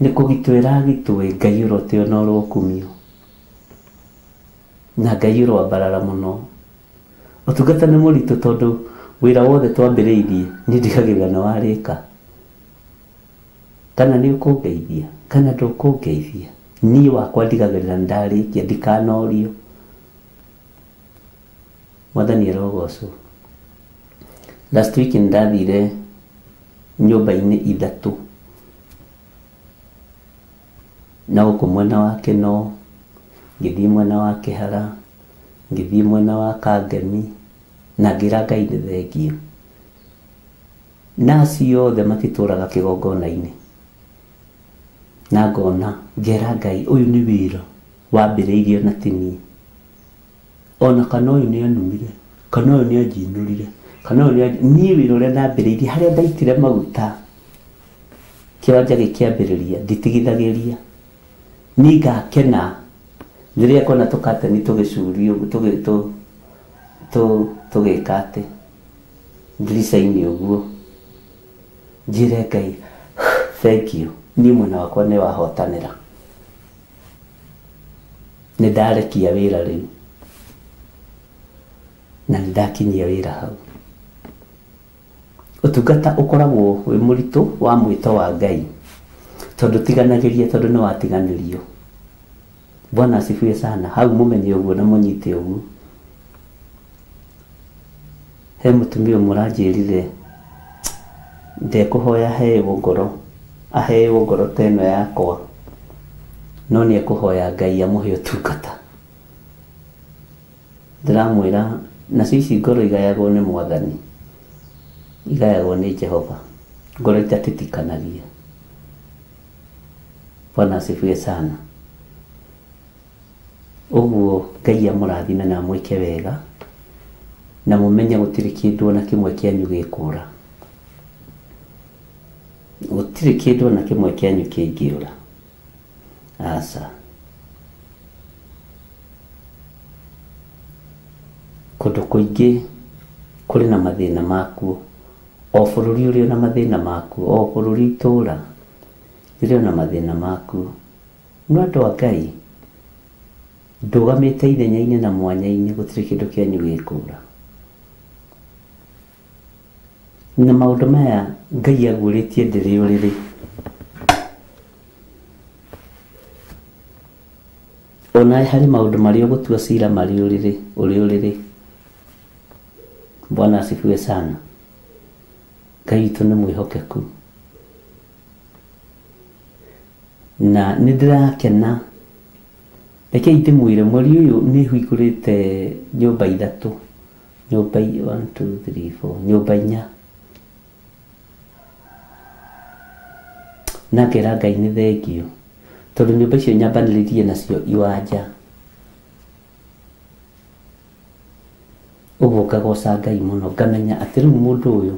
Nĩ kũgitwĩra gitwe, Ngai ũrotĩo na ũrwo kumio. Na Ngai ũrwambarara mũno. Ũtungata nĩ mũritũ tondũ wĩra wothe twambĩrĩirie nĩ ndigagĩrĩra nĩ warĩka. Kana nĩ ũkũngeithia kana ndũkũngeithia, niĩ wakwa ndigagĩrĩra nĩ ndarĩkia, ndikanorio. Mwathani arogocwo. Last week ndathire nyũmba-inĩ ithatũ na gũkũ mwena wa Kĩno, ngĩthiĩ mwena wa Kĩhara, ngĩthiĩ mwena wa Kangemi, na ngĩra Ngai nĩ thengio. Na acio othe matitũraga kĩgongona-inĩ, na ngona ngera Ngai ũyũ nĩ wĩra wambĩrĩirio na tini, ona kana ũyũ nĩ anumire, kana ũyũ nĩ anjinũrire, kana ũyũ niĩ wĩra ũrĩa ndambĩrĩirie harĩa ndaitire maguta kĩwanja gĩkĩambĩrĩria nditigithagĩria. Niĩ ngakena rĩrĩa ngona tũkateni tũgĩcurio tũgĩka atĩ ndirica-inĩ ũguo, njĩre Ngai thank you, niĩ mwena wakwa nĩ wahotanĩra, nĩ ndarekia wĩra rĩu na nĩ ndakinyia wĩra hau. Ũtungata ũkoragwo wĩ mũritũ wa mwĩto wa Ngai, tondũ tiganagĩria, tondũ nĩ watiganĩrio. Bwana asifiwe sana. Hau mũmenye ũguo na mũnyite ũguo. He mũtumia mũranjĩrire ndekũhoya heyo ngoro, aheyo ngoro ta ĩno yakwa, no nĩ ekũhoya Ngai amũhe ũtungata. Ndĩramwĩra nacio ici ngoro igayagwo nĩ Mwathani, igayagwo nĩ Jehova, ngoro itatĩtikanagia. Bwana asifiwe sana. Ũguo Ngai amũrathime na mwĩke wega, na mũmenye gũtirĩ kĩndũ ona kĩmwe kĩanyu gĩkũra, gũtirĩ kĩndũ ona kĩmwe kĩanyu kĩngĩũra, aca. Kũndũ kũingĩ kũrĩ na mathĩna makuo, o bũrũri ũrĩ na mathĩna makuo, o bũrũri itũũra rĩrĩ na mathĩna makuo. No andũ a Ngai ndũgamĩte ithenya-inĩ na mwanya-inĩ, gũtirĩ kĩndũ kĩanyu gĩkũra. Na maũndũ maya Ngai aguũrĩtie ndĩrĩ ũrĩrĩ, ona harĩ maũndũ marĩa ũgũtua cira marĩ ũrĩrĩ, ũrĩ ũrĩrĩ. Bwana asifiwe sana. Ngai witũ nĩ mwĩhokeku, na nĩ ndĩrakena. Rekei ndĩmwĩre mweri ũyũ nĩ hingũrĩte nyũmba ithatũ, nyũmba 1 2 3 4, nyũmba 4, na ngera Ngai nĩ thengio, tondũ nyũmba icio nyambanĩrĩirie nacio iwanja. Ũguo ngagoca Ngai mũno, ngamenya atĩ rĩu mũndũ ũyũ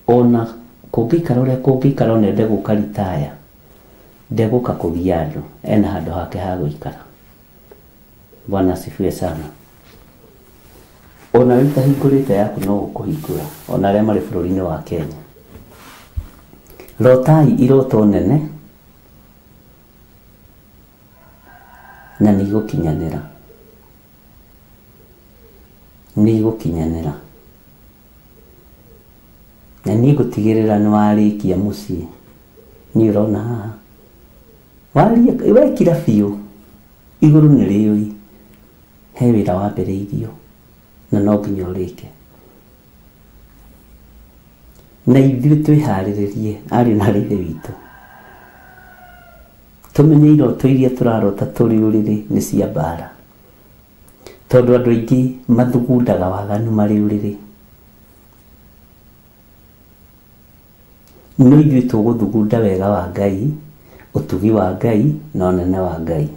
ona kũngĩikara ũrĩa kũngĩikara, ona ende gũka ritaya, ndegũka kũgia andũ, ena handũ hake ha gũikara. Bwana asifiwe sana. Ona wĩta hingũrĩte yaku no gũkũhingũra, ona arĩa marĩ bũrũri-inĩ wa Kenya. Rotai iroto nene na nĩ igũkinyanĩra, nĩ igũkinyanĩra. Na niĩ gũtigĩrĩra nĩ warĩkia mũciĩ. Niĩ ũrona haha wekira biũ, igũrũ nĩ rĩũi, he wĩra wambĩrĩirio na no nginya ũrĩke. Na ithuĩ twĩharĩrĩrie, ariũ na ithe witũ, tũmenye iroto iria tũrarota tũrĩ ũrĩrĩ nĩ cia mbara, tondũ andũ aingĩ mathugundaga waganu marĩ ũrĩrĩ. No ithuĩ tũgũthugunda wega wa Ngai, ũtugi wa Ngai na ũnene wa Ngai.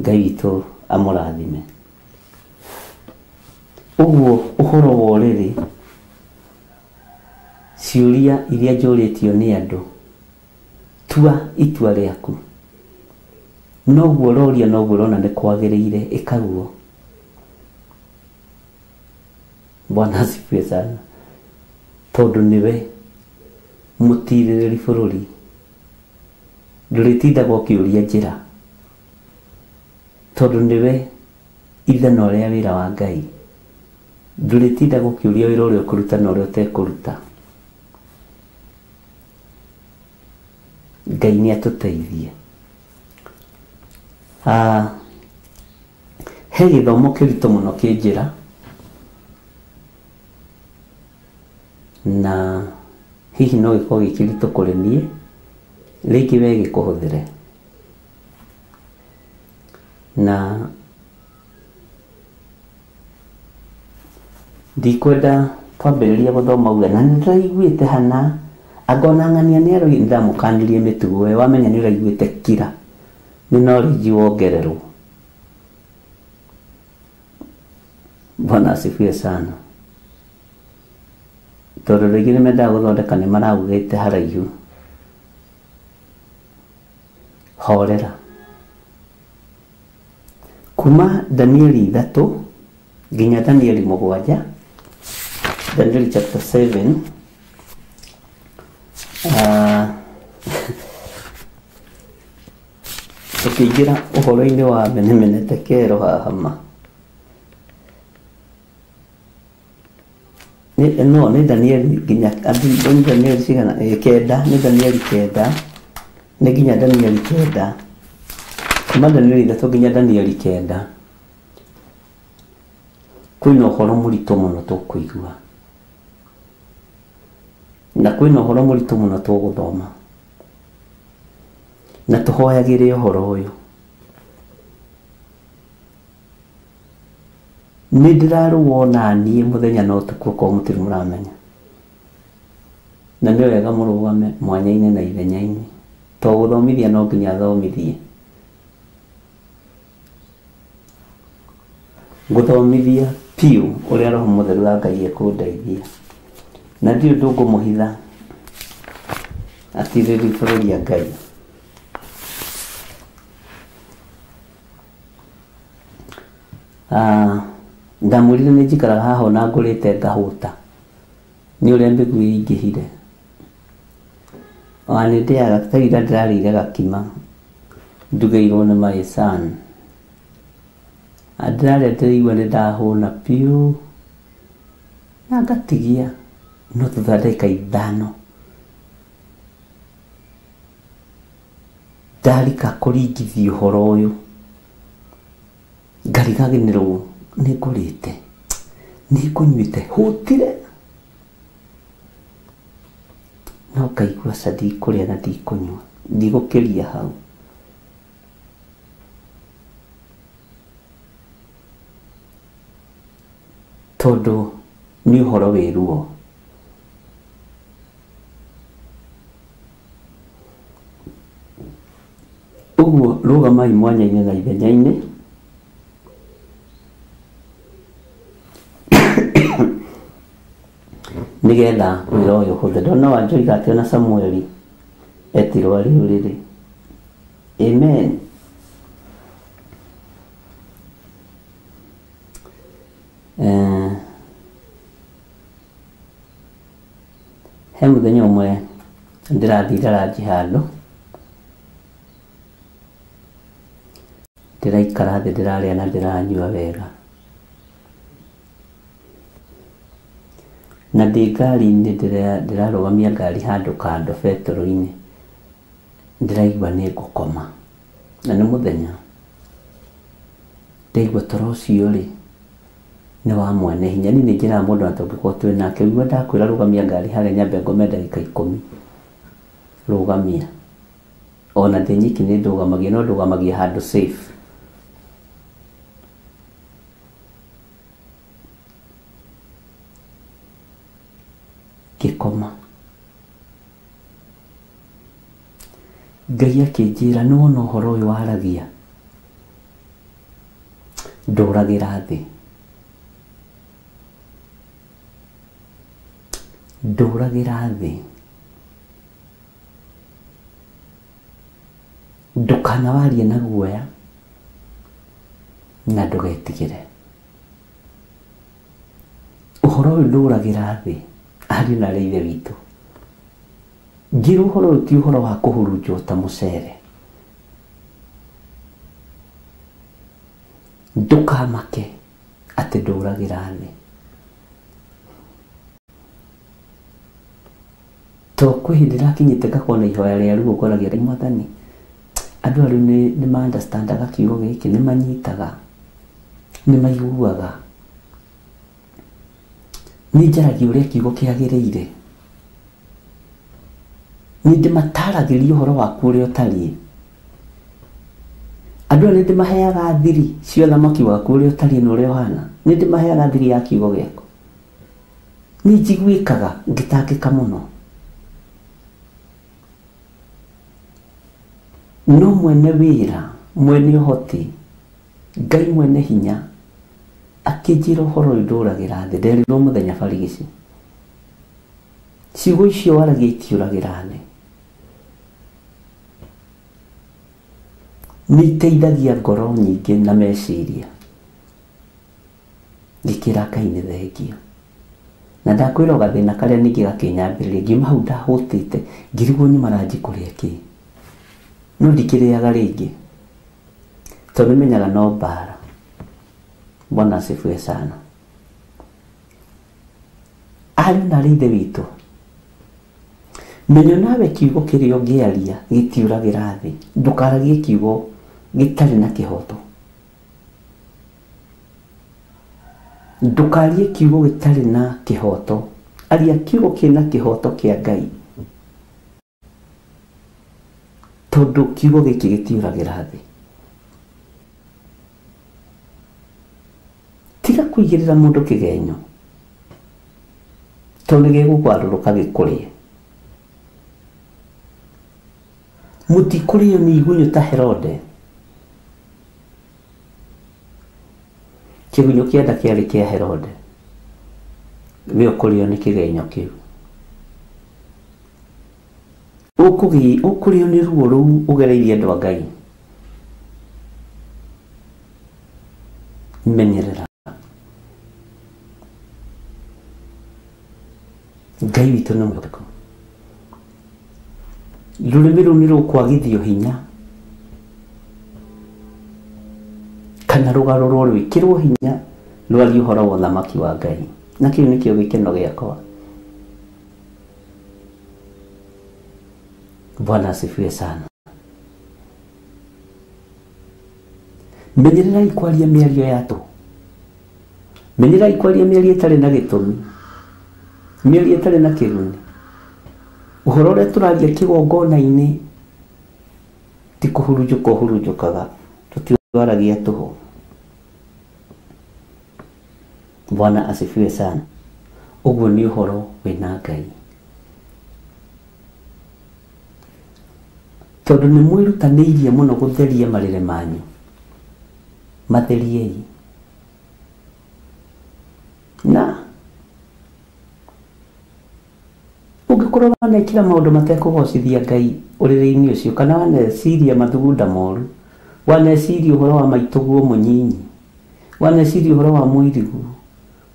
Ngai witũ amũrathime. Ũguo ũhoro wa ũrĩrĩ, ciũria iria njũrĩtio nĩ andũ, tua itua rĩaku. Noguo ũroria noguo ũrona nĩ kwagĩrĩire, ĩkaguo. Bwana asifiwe sana. Tondũ nĩwe mũtirĩrĩri bũrũri, ndũrĩtindaga ũkĩũria njĩra, tondũ nĩwe ithe na ũrĩa wĩra wa Ngai, ndũrĩtindaga ũkĩũria wĩra ũrĩa ũkũruta na ũrĩa ũtekũruta. Ngai nĩ atũteithie. he gĩthomo kĩritũ mũno kĩnjĩra na hihi no gĩkorwo gĩkĩritũ kũrĩ niĩ rĩngĩ we gĩkũhũthĩre na ndikwenda kwambĩrĩria gũthoma uga na nĩndĩraiguĩte hana angona ng'ania nĩndamũkanirie mĩtugo we wamenya nĩũraiguĩte kira nĩ knowledge wongererwo. Bwana asifiwe sana. Tondũ rĩngĩ nĩmendaga gũthondeka nĩ maraugĩte haraihu. Horera. Kuma Danieli 3 nginya Danieli 7. Daniel chapter 7. Tukĩingĩra ũhoro-inĩ wa menemenete kero hahama. No, nĩ Danieli nginya Danieli cigana kenda, nĩ Danieli kenda, nĩ nginya Danieli kenda. Kuma Danieli 3 nginya Danieli kenda. Kwĩna ũhoro mũritũ mũno tũkũigua. Na kwĩna ũhoro mũritũ mũno tũgũthoma. Na tũhoyagĩre ũhoro ũyũ. Nĩ ndĩrarũo na niĩ mũthenya no ũtukũ kwa mũtirĩ mũramenya. Na nĩ wega mũrũgame mwanya-inĩ na ithenya-inĩ. To gũthomithia no nginya athomithie. Gũthomithia piũ ũrĩa Roho Mũtheru wa Ngai ekũndeithia. Na ndirĩ ũndũ ngũmũhitha atirĩrĩ bũrũri ya Ngai. Ndamwĩrire nĩ njikaraga haha na ngũrĩte ngahũta nĩ ũrĩa mbĩgu ĩingĩhire. Ona nĩ ndĩaga ta ira ndĩrarĩire gakima ndugĩirwo nĩ my son. Ndĩrarĩa ndĩraigua nĩ ndahũna piũ na ngatigia no thutha wa ndagĩka 5 ndarika kũringithia ũhoro ũyũ ngarigagĩrĩrwo nĩ ngũrĩte nĩ ngũnyuĩte hũtire no ngaigua ca ndikũrĩa na ndikũnyua ndigũkĩria hau. Tondũ nĩ ũhoro wĩ ruo. Ũguo rũgamai mwanya-inĩ na ithenya-inĩ nĩgetha wĩra ũyũ ũhũthe. Ndona Wanjoiga atĩ ona Samueli etirwo arĩ ũrĩrĩ. Amen. He mũthenya ũmwe ndĩrathire ranji handũ ndĩraikara thĩ ndĩrarĩa na ndĩranyua wega na ndĩ ngari-inĩ ndĩrarũgamia ngari handũ kando betũrũ-inĩ ndĩraigua nĩ ngũkoma na nĩ mũthenya ndaigua toro ũcio rĩ nĩ wa mwene hinya. Niĩ nĩ njĩraga mũndũ na tũngĩkorwo twĩ nake ũguo ndakwĩra rũgamia ngari harĩa nyambe ngome ndagĩka 10 rũgamia. Ona ndĩ nyiki nĩ ndũgamagia no ndũgamagia handũ safe. Ngĩkoma Ngai akĩnjĩra nĩ wona ũhoro ũyũ waragia ndũragĩra thĩ. Ndũragĩra thĩ. Ndũkanawarie na guoya na ndũgetigĩre. Ũhoro ũyũ ndũragĩra thĩ ariũ na ithe witũ. Ngĩrwo ũhoro ũyũ ti ũhoro wa kũhurunjwo ta mũcere. Ndũkamake atĩ ndũragĩra thĩ. To kwĩ hĩndĩ ndakinyĩte ngakona ihoya rĩa ruo ngoragia rĩ Mwathani andũ arĩa nĩ ma understandaga kiugo gĩkĩ nĩ manyitaga nĩ maiguaga nĩ njaragia ũrĩa kiugo kĩagĩrĩire, nĩ ndĩmataragĩria ũhoro waku ũrĩa ũtariĩ. Andũ nĩ ndĩmaheaga thiri cia ũthamaki waku ũrĩa ũtariĩ na ũrĩa ũhana, nĩ ndĩmaheaga thiri ya kiugo gĩaku. Nĩ njiguĩkaga ngĩtangĩka mũno, no mwene wĩra, mwene ũhoti, Ngai mwene hinya akĩnjĩra ũhoro ũyũ ndũragĩra thĩ, nderirwo mũthenya barigici, ciugo icio waragia itiũragĩra thĩ, nĩ iteithagia ngoro nyingĩ na meciria. Ngĩkĩra Ngai nĩ thengio, na ndakwĩra gathĩna karĩa ningĩ gakĩnyambĩrĩria, ngiuma hau ndahũtĩte ngĩrigwo nyuma ranji kũrĩa kĩ, no ndikĩrĩaga rĩngĩ tondũ menyaga no mbara. Bwana asifiwe sana. Ari na ithe witũ, menya nawe kiugo kĩrĩa ũngĩaria gĩtiũragĩra thĩ, ndũkaragie kiugo gĩtarĩ na kĩhoto, ndũkarie kiugo gĩtarĩ na kĩhoto, aria kiugo kĩna kĩhoto kĩa Ngai, tondũ kiugo gĩkĩ gĩtiũragĩra thĩ. Tiga kũigĩrĩra mũndũ kĩgenyo, tondũ gĩgũkwarũrũka gĩkũrĩe. Mũtikũrĩo nĩ igunyũ ta Herode. Kĩgunyũ kĩa nda kĩarĩ kĩa Herode, we ũkũrĩo nĩ kĩgenyo kĩu. Ũkũrĩo nĩ ruo rũu ũgereirie andũ a Ngai. Menyerera. Ngai witũ nĩ mwĩhokeku. Rũrĩmĩ rũu nĩ rũkwagithio hinya, kana rũgarũrwo rwĩkĩrwo hinya rwarie ũhoro wa ũthamaki wa Ngai, na kĩu nĩkĩo gĩkeno gĩakwa. Bwana asifiwe sana. Menyererai kwaria mĩario ya tũ, menyererai kwaria mĩario ĩtarĩ na gĩtũmi, mĩario ĩtarĩ na kĩguni. Ũhoro ũrĩa tũraria kĩgongona-inĩ ti kũhurunjũka ũhurunjũkaga, tũtiwaragia tũhũ. Bwana asifiwe sana. Ũguo nĩ ũhoro wĩna Ngai, tondũ nĩ mwĩrutanĩirie mũno gũtheria marĩre manyu, matheriei. Na ũngĩkorwo wanekĩra maũndũ matekũgocithia Ngai ũrĩrĩ-inĩ ũcio, kana waneciria mathugunda moru, waneciria ũhoro wa maitũguo mũnyinyi, waneciria ũhoro wa mũirigu,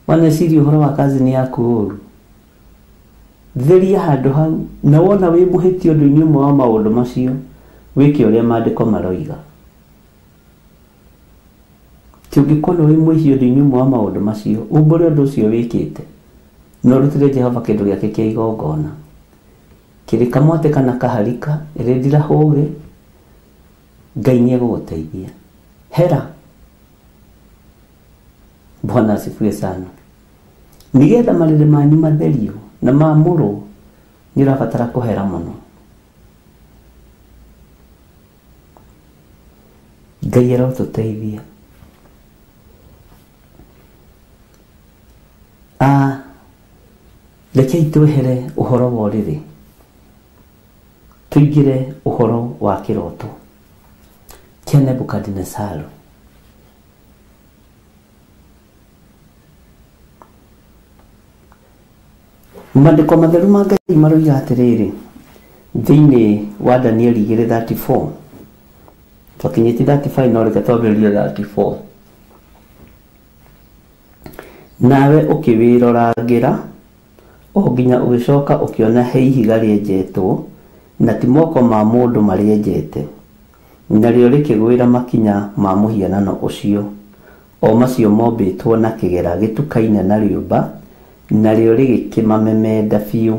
waneciria ũhoro wa kazini yaku ũru, theria handũ hau, na wona wĩ mũhĩtia ũndũ-inĩ ũmwe wa maũndũ macio, wĩke ũrĩa maandĩko maroiga. Ti ũngĩkorwo wĩ mũhĩtia ũndũ-inĩ ũmwe wa maũndũ macio, umbũre ũndũ ũcio wĩkĩte, na ũrutĩre Jehova kĩndũ gĩake kĩa igongona, kĩrĩ kamwate kana kaharika, ĩrĩndira hũgĩ, Ngai nĩ egũgũteithia. Hera. Bwana asifiwe sana. Nigetha marĩrĩ manyu matherio na maamũrwo, nĩ ũrabatara kũhera mũno. Ngai arotũteithia. Rekei twehere ũhoro wa ũrĩrĩ, tũingĩre ũhoro wa kĩroto kĩa Nebukadinezaru. Maandĩko matheru ma Ngai maroiga atĩrĩrĩ, thĩinĩ wa Danieli 2:34, twakinyĩtie 35 no reke twambĩrĩrie 34. Nawe ũkĩwĩrorangĩra o nginya ũgĩcoka ũkĩona he ihiga rĩenjetwo, na ti moko ma mũndũ marĩenjete, narĩo rĩkĩgwĩra makinya ma mũhianano ũcio, o macio mombĩtwo na kĩgera gĩtukaine na rĩũmba, narĩo rĩgĩkĩmamemenda biũ.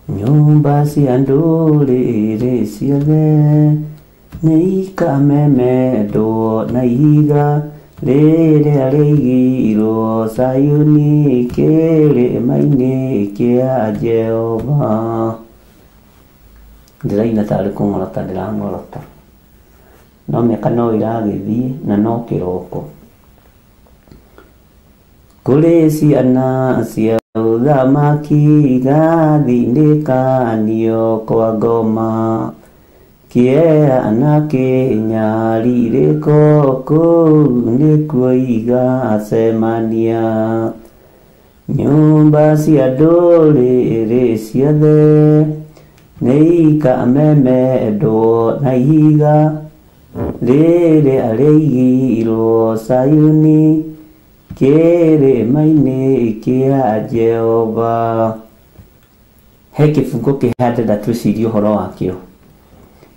Nyũmba cia ndũrĩrĩ ciothe nĩikamemendwo na ihiga rĩrĩa rĩigirwo Sayuni kĩrĩma-inĩ kĩa Jehova. Ndĩraina tarĩ kũng'orota ndĩrang'orota, no mĩaka no ĩragĩthiĩ na no kĩroko. Kũrĩ ciana cia ũthamaki gathindĩkanio kwa ngoma, kĩea na kĩnyarirĩko kũu nĩkuo igacemania. Nyũmba cia ndũrĩrĩ ciothe nĩikamemendwo na ihiga rĩrĩa rĩigirwo Sayuni kĩrĩma-inĩ kĩa Jehova. He kĩbungo kĩhandĩra twĩcirie ũhoro wakĩo,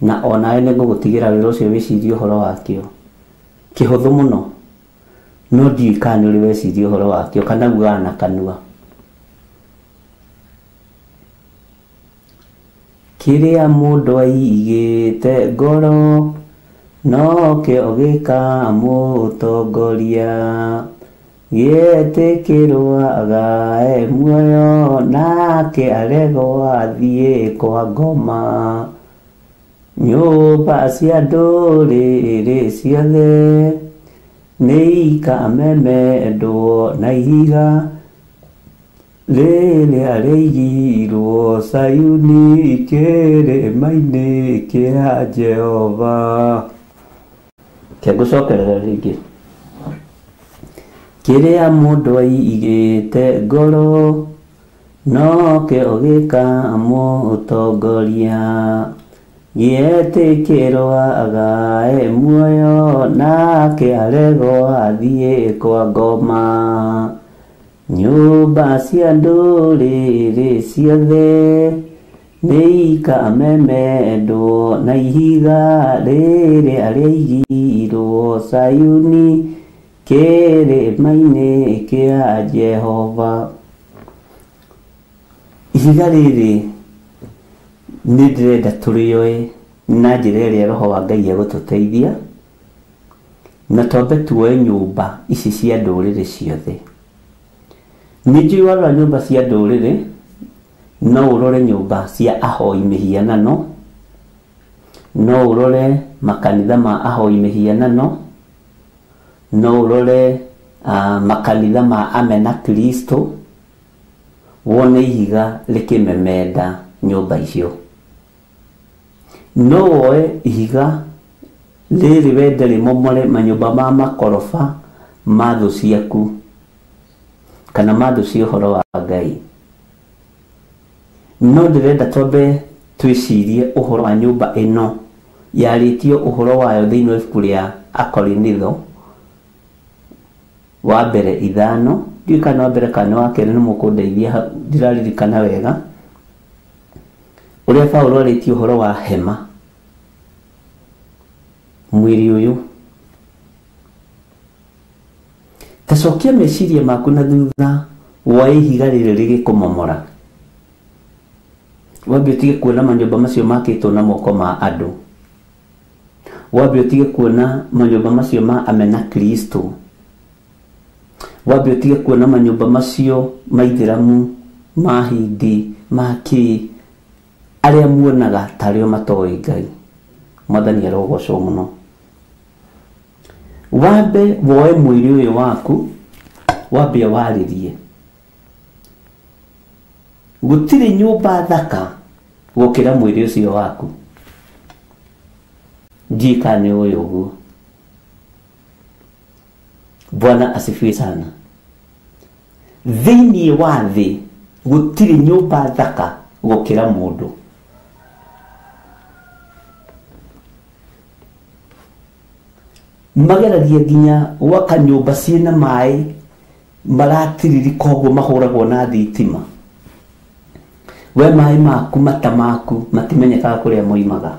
na onawe nĩngũgũtigĩra wĩra ũcio wĩcirie ũhoro wakĩo. Kĩhũthũ mũno, no ndiũĩ kana nĩ ũrĩ wecirie ũhoro wakĩo kana guoya na kanua. Kĩrĩa mũndũ aigĩte ngoro nokĩo gĩkamũtongoria, gĩetĩkĩrwaga muoyo nake aregwo athiĩ kwa ngoma. Nyũmba cia ndũrĩrĩ ciothe nĩikamemendwo na ihiga rĩrĩa rĩigirwo Sayuni kĩrĩma-inĩ kĩa Jehova. Kĩngũcokerera rĩngĩ. Kĩrĩa mũndũ aigĩte ngoro nokĩo gĩkamũtongoria, gĩetĩkĩrwaga muoyo nake aregwo athiĩ kwa ngoma. Nyũmba cia ndũrĩrĩ ciothe nĩikamemendwo na ihiga rĩrĩa rĩigirwo Sayuni kĩrĩma-inĩ kĩa Jehova. Ihiga rĩrĩ nĩndĩrenda tũrĩoe na njĩra ĩrĩa Roho wa Ngai egũtũteithia, na twambe tuoe nyũmba ici cia ndũrĩrĩ ciothe. Nĩnjũĩ warora nyũmba cia ndũrĩrĩ, no ũrore nyũmba cia ahoi mĩhianano, no ũrore makanitha ma ahoi mĩhianano, no ũrore makanitha ma amena Kristo, wone ihiga rĩkĩmemenda nyũmba icio. No woe ihiga rĩrĩ wende rĩmomore manyũmba ma makoroba ma thũ ciaku, kana ma thũ cia ũhoro wa Ngai. No ndĩrenda twambe twĩcirie ũhoro wa nyũmba ĩno yarĩtio ũhoro wayo thĩinĩ wa ibuku rĩa Akorinitho wa mbere 5, ndiũĩ kana wa mbere kana wa kerĩ, nĩ mũkũndeithia ndiraririkana wega, ũrĩa Paulo arĩtie ũhoro wa hema, mwĩrĩ ũyũ. Ta cokia meciria maku na thutha woe ihiga rĩrĩ rĩgĩkũmomora, wambe ũtige kuona manyũmba macio makĩtwo na moko ma andũ, wambe ũtige kuona manyũmba macio ma amena Kristo, wambe ũtige kuona manyũmba macio ma Ithĩramu, ma Hindi, ma kĩ, arĩa muonaga tarĩo matoĩ Ngai. Mwathani arogocwo mũno. Wambe woe mwĩrĩ ũyũ waku, wambe warĩrie. Gũtirĩ nyũmba thaka gũkĩra mwĩrĩ ũcio waku. Njika nĩ ũyũ ũguo. Bwana asifiwe sana. Thĩinĩ wa thĩ gũtirĩ nyũmba thaka gũkĩra mũndũ. Mageragia nginya gwaka nyũmba ciĩna maĩ maratiririka ũguo mahũragwo na thitima. We maĩ maku mata maku matimenyekaga kũrĩa moimaga,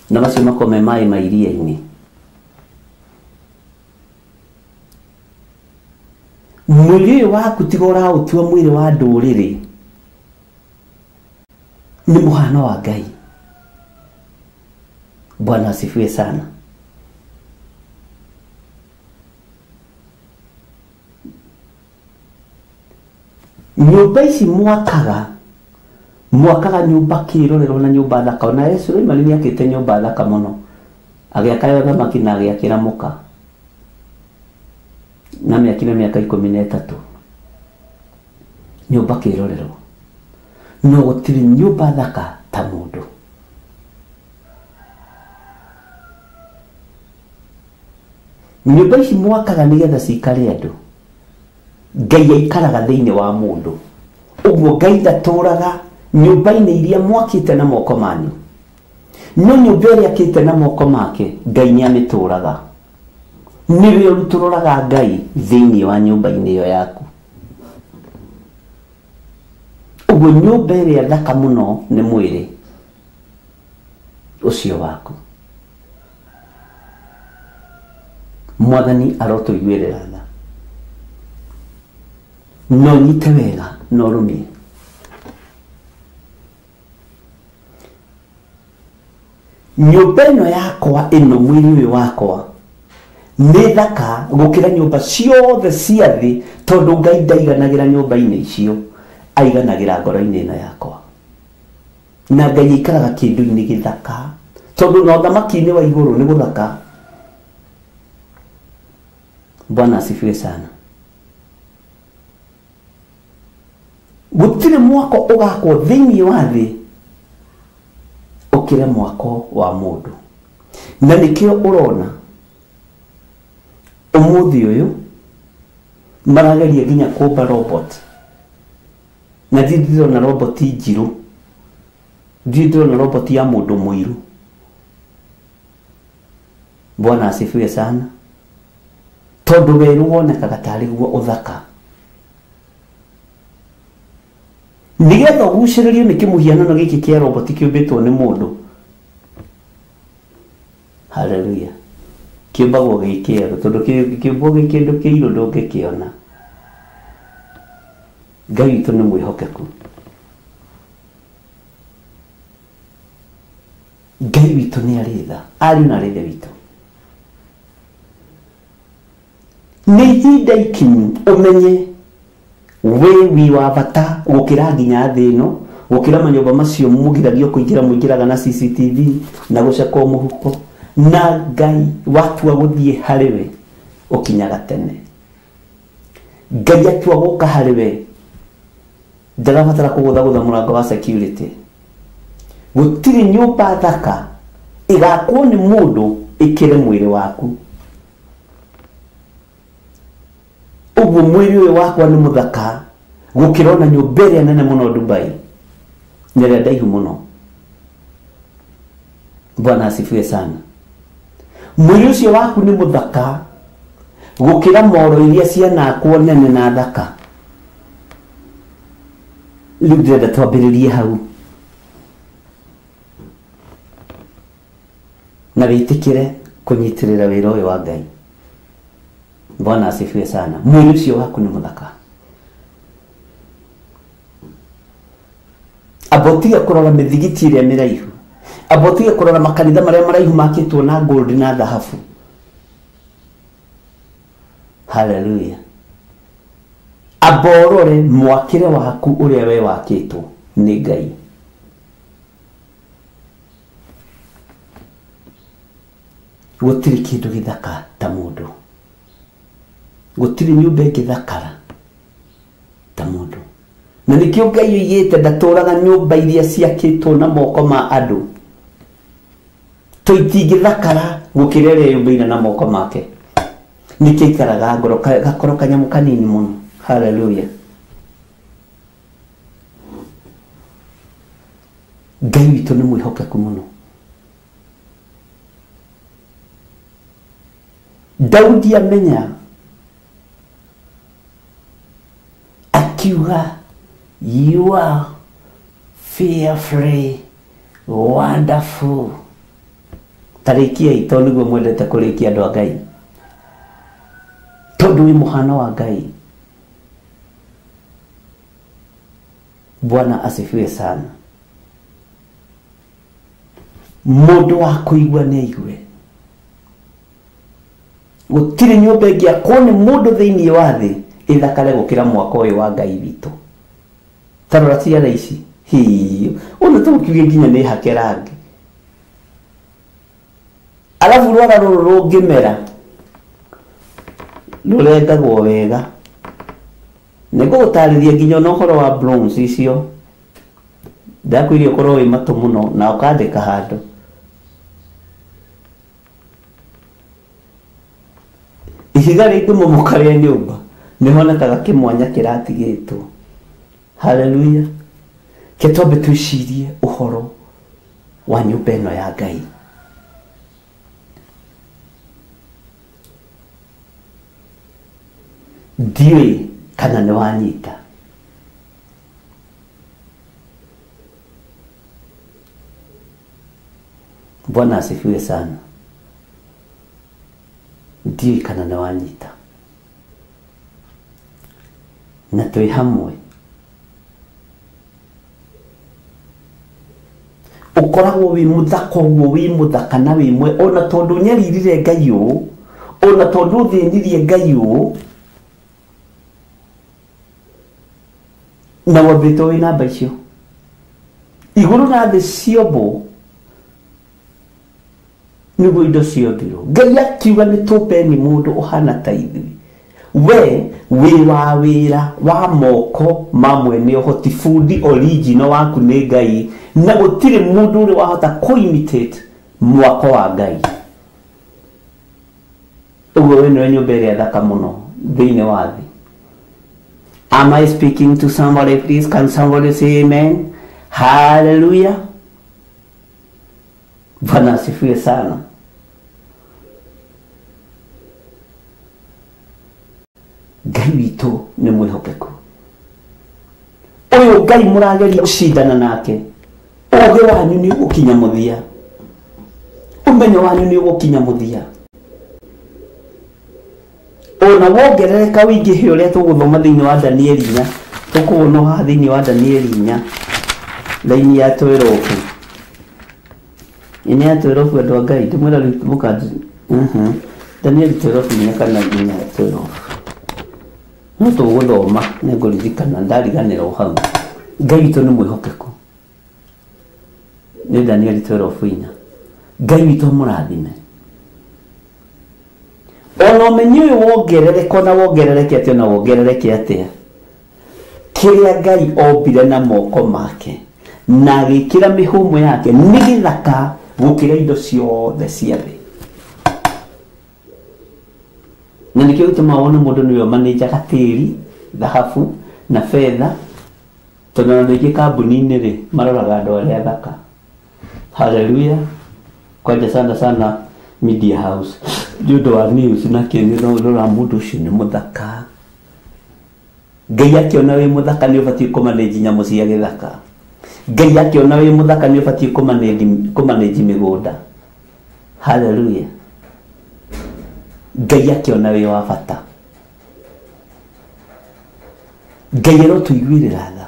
na macio makorwo me maĩ ma iria-inĩ. Mwĩrĩ ũyũ waku tiga ũraũtua mwĩrĩ wa ndũrĩrĩ, nĩ mũhano wa Ngai. Bwana asifiwe sana. Nyumba ici mwakaga nyumba kirorero na nyumba thaka, na Yesu rĩu nĩ akĩte nyumba thaka mũno, agĩaka yothe makina agĩakĩra mũka, na mĩakire mĩaka 13 nyumba kirorero, no gũtirĩ nyumba thaka ta mũndũ. Nyumba ici mwakaga nĩgetha cikare andũ, Ngai aikaraga thĩinĩ wa mũndũ. Ũguo Ngai ndatũraga nyũmba-inĩ iria mwakĩte na moko manyu, no nyũmba ĩrĩa akĩte na moko make Ngai nĩamĩtũraga. Nĩwe ũtũraga Ngai thĩinĩ wa nyũmba-inĩ ĩyo yaku. Ũguo nyũmba ĩrĩa thaka mũno nĩ mwĩrĩ ũcio waku. Mwathani arotũiguĩrĩra tha, no nyite wega no rumie. Nyũmba ĩno yakwa ĩno, mwĩrĩ ũyũ wakwa nĩ thaka gũkĩra nyũmba ciothe cia thĩ, tondũ Ngai ndaiganagĩra nyũmba-inĩ icio, aiganagĩra ngoro-inĩ ĩno yakwa. Na Ngai aikaraga kĩndũ-inĩ gĩthaka, tondũ na ũthamaki-inĩ wa igũrũ nĩ gũthaka. Bwana asifiwe sana. Gũtirĩ mwako ũgakwo thĩinĩ wa thĩ ũkĩra mwako wa mũndũ, na nĩkĩo ũrona ũmũthĩ ũyũ marageria nginya kũmba robot, na ndĩrona robot njirũ, ndĩrona robot ya mũndũ mũirũ. Bwana asifiwe sana. Tondũ werũ wonekaga tarĩ guo ũthaka, nĩgetha ũgucĩrĩrio nĩ kĩmũhianano gĩkĩ kĩa robot kĩũmbĩtwo nĩ mũndũ. Haleluya. Kĩũmbagwo gĩ kĩerũ, tondũ kĩũmbwo gĩ kĩndũ kĩirũ ndũngĩkĩona. Ngai witũ nĩ mwĩhokeku. Ngai witũ nĩ arĩ tha, ariũ na arĩ ithe witũ. Nĩ ihinda ikinyu ũmenye wĩ wa bata gũkĩra nginya thĩ ĩno, gũkĩra manyũmba macio mũgiragio kũingĩra mũingĩraga na CCTV na gũcekwo mũhuko, na Ngai watua gũthiĩ harĩwe ũkinyaga tene. Ngai atua gũka harĩwe ndarabatara kũgũthagũtha mũrango wa security. Gũtirĩ nyũmba thaka ĩgakwo nĩ mũndũ ĩkĩre mwĩrĩ waku. Ũguo mwĩrĩ ũyũ wakwa nĩ mũthaka gũkĩra ona nyũmba ĩrĩa nene mũno Dubai, nĩrĩa ndaihu mũno. Bwana asifiwe sana. Mwĩrĩ ũcio waku nĩ mũthaka gũkĩra moro iria cianakwo nene na thaka. Rĩu ndĩrenda twambĩrĩrie hau na wĩtĩkĩre kũnyitĩrĩra wĩra ũyũ wa Ngai. Bwana asifiwe sana. Mwĩrĩ ũcio waku nĩ mũthaka. Abotiga kũrora mĩthigiti ĩrĩa mĩraihu, abotiga kũrora makanitha marĩa maraihu makĩtwo na gold na dhahabu. Haleluya. Aborore mwakĩre waku ũrĩa we wakĩtwo nĩ Ngai. Gũtirĩ kĩndũ gĩthaka ta mũndũ, gũtirĩ nyũmba ĩngĩthakara ta mũndũ. Na nĩkĩo Ngai oigĩte ndatũraga nyũmba iria ciakĩtwo na moko ma andũ, to itingĩthakara gũkĩra ĩrĩa yũmbĩire na moko make. Nĩkĩo ikaraga ngoro gakorwo kanyamũ kanini mũno. Haleluya. Ngai witũ nĩ mwĩhokeku mũno. Daudi amenya akiuga, you are fearfully wonderful. Tarĩkia ito nĩguo mwendete kũrĩkia andũ a Ngai, tondũ wĩ mũhano wa Ngai. Bwana asifiwe sana. mundu wa kuigua ne igwe gutire nyumba ingi akone mundu thiini wa thi ithakare gukira mwaka uyu wa Ngai witu tarora ciana ici hiyo ona tukiuge nginya ni hakerangi alafu rwara ruru rungimera rurengagwo wega nigutariria nginya no horo wa blooms icio ndakwirie korwo wi matu muno na ukandika handu ihiga rĩngĩmomoka rĩa nyũmba nĩhonekaga kĩmwanya kĩratigĩtwo. Haleluya. Ketwambe twĩcirie ũhoro wa nyũmba ĩno ya Ngai. Ndiũĩ kana nĩ wanyita. Bwana asifiwe sana. Ndiũĩ kana nĩ wanyita. Na twĩ hamwe. Ũkoragwo wĩ mũthaka ũguo wĩ mũthaka na wĩ mwe ona tondũ nyaririre Ngai ũũ, ona tondũ ũthĩnirie Ngai ũũ, na wambĩtwo wĩ namba icio. Igũrũ na thĩ ciothe nĩguo indo ciondirwo. Ngai akiuga nĩ tũmbeni mũndũ ũhana ta ithuĩ. We wĩ wa wĩra wa moko ma mwene ũhoti, bundi original waku nĩ Ngai, na gũtirĩ mũndũ ũrĩa wahota kũ-imitate mwako wa Ngai. Ũguo we nĩwe nyũmba ĩrĩa thaka mũno thĩinĩ wa thĩ. Am I speaking to somebody? Please, can somebody say amen? Hallelujah. Bwana asifiwe sana. Ngai witũ nĩ mwĩhokeku. Ũyũ Ngai mũrageria gũcindana nake, ũũgĩ wanyu nĩ ũgũkinya mũthia, ũmenyo wanyu nĩ ũgũkinya mũthia. Ona wongerereka wĩingĩhe ũrĩa tũgũthoma thĩinĩ wa Danieli 4, tũkũwona haha thĩinĩ wa Danieli 4 raini ya 12. Ine ya 12 andũ a Ngai ndĩmwĩra rĩu mũka Danieli 12 kana nginya 12. No tũgũthoma nĩ ngũririkana ndariganĩrwo hau. Ngai witũ nĩ mwĩhokeku. Nĩ Danieli 12:4. Ngai witũ mũrathime. Ona ũmenyo ũyũ wongerereka na wongerereke atĩa na wongerereke atĩa, kĩrĩa Ngai ombire na moko make na agĩkĩra mĩhũmũ yake nĩ gĩthaka gũkĩra indo ciothe cia thĩ. Na nĩkĩo gĩtũmaga wone mũndũ nĩwe manager tĩri, thahabu na fedha, tondũ na rĩngĩ kambuni-inĩ rĩ maroraga andũ arĩa athaka. Haleluya. Kwanja sana sana media house nĩũndũ wa news na kĩrora mũndũ ũcio nĩ mũthaka. Ngai akĩona wĩ mũthaka nĩ ũbatiĩ kũmanage nyamũ cia gĩthaka. Ngai akĩona wĩ mũthaka nĩ ũbatiĩ kũmanage mĩgũnda. Haleluya. Ngai akĩona wĩ wa bata. Ngai arotũiguĩrĩra tha.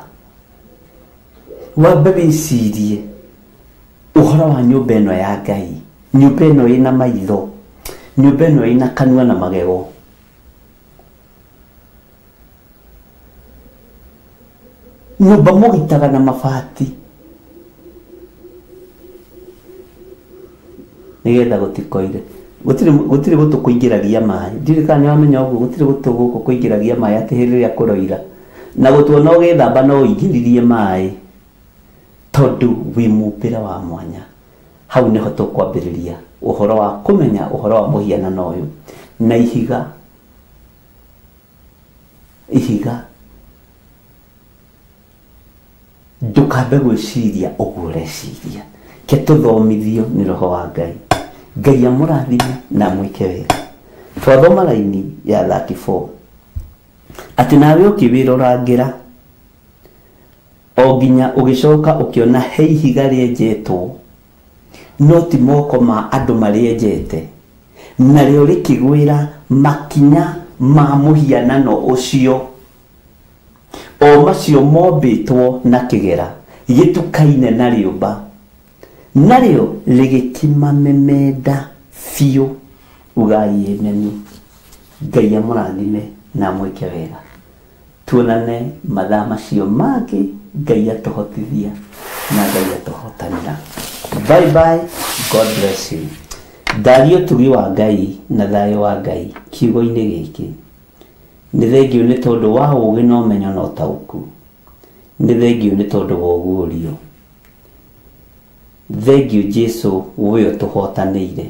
Wambe wĩcirie ũhoro wa nyũmba ĩno ya Ngai, nyũmba ĩno ĩna maitho, nyũmba ĩno ĩna kanua na magego. Nyũmba mũgitaga na mabati nĩgetha gũtikoire. Gũtirĩ gũtũ kũingĩragia maĩ. Ndiũĩ kana nĩ wamenya ũguo, gũtirĩ gũtũ gũkũ kũingĩragia maĩ atĩ hĩndĩ ĩrĩa kũroira. Na gũtuona ũgĩthamba no ũingĩririe maĩ tondũ wĩ mũmbĩre wa mwanya. Hau nĩho tũkwambĩrĩria ũhoro wa kũmenya ũhoro wa mũhianano ũyũ. Na ihiga ndũkambe gwĩciria ũguo ũreciria. Ke tũthomithio nĩ Roho wa Ngai. Ngai amũrathime na mwĩke wega. Twathoma raini ya 34 atĩ nawe ũkĩwĩrorangĩra o nginya ũgĩcoka ũkĩona he ihiga rĩenjetwo, no ti moko ma andũ marĩenjete, narĩo rĩkĩgwĩra makinya ma mũhianano ũcio, o macio mombĩtwo na kĩgera gĩtukaine na rĩũmba, narĩo rĩgĩkĩmamemenda biũ ugai eneni. Ngai amũrathime na mwĩke wega. Tuonane mathaa macio mangĩ, Ngai atũhotithia na Ngai atũhotanĩra. Bye bye, God bless you. Ndario tugi wa Ngai na thayũ wa Ngai kiugo-inĩ gĩkĩ. Nĩ thengiũ nĩ tondũ wa ũũgĩ na ũmenyo na ũtaũku. Nĩ thengiũ nĩ tondũ wa ũguũrio. Thengiũ Jesũ we ũtũhotanĩire.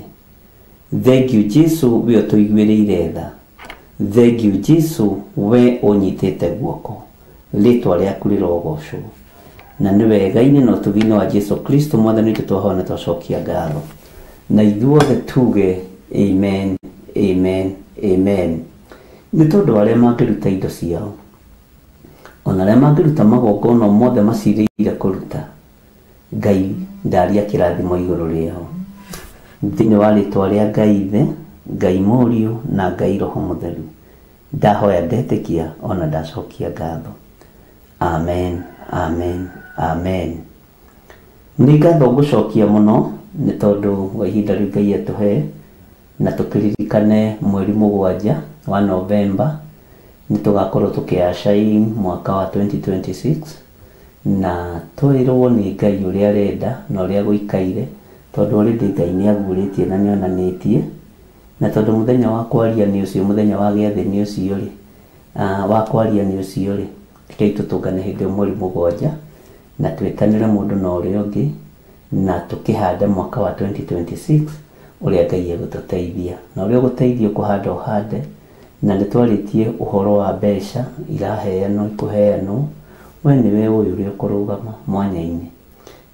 Thengiũ Jesũ we ũtũiguĩrĩire tha. Thengiũ Jesũ we ũnyitĩte guoko. Rĩĩtwa rĩaku rĩrogocwo. Na nĩ wega-inĩ na ũtugi-inĩ wa Jesũ Kristo Mwathani witũ twahona twacokia ngatho. Na ithuothe tuge amen, amen, amen. Nĩ tondũ arĩa mangĩruta indo ciao, ona arĩa mangĩruta magongona mothe macirĩire kũruta, Ngai ndaria kĩrathimo igũrũ rĩao. Thĩinĩ wa rĩĩtwa rĩa Ngai Ithe, Ngai Mũriũ na Ngai Roho Mũtheru, ndahoya ndetĩkia ona ndacokia ngatho. Amen, amen, amen. Nĩ ngatho ngũcokia mũno nĩ tondũ wa ihinda rĩu Ngai atũhe, na tũkĩririkane mweri 7 wa Novemba nĩ tũgakorwo tũkĩacain mwaka wa 2026, na twĩrwo nĩ Ngai ũrĩa arenda na ũrĩa gũikaire, tondũ already Ngai nĩ aguũrĩtie na nĩ onanĩtie, na tondũ mũthenya wa kwaria nĩ ũcio, mũthenya wa gĩathĩ nĩ ũcio rĩ, wa kwaria nĩ ũcio rĩ, reke tũtũngane hĩndĩ ya mweri 7 na twĩtanĩre mũndũ na ũrĩa ũngĩ, na tũkĩhanda mwaka wa 2026 ũrĩa Ngai egũtũteithia, na ũrĩa ũgũteithio kũhanda ũhande. Na nĩ twarĩtie ũhoro wa mbeca iraheanwo ikũheanwo, we nĩwe ũyũ ũrĩa ũkũrũgama mwanya-inĩ.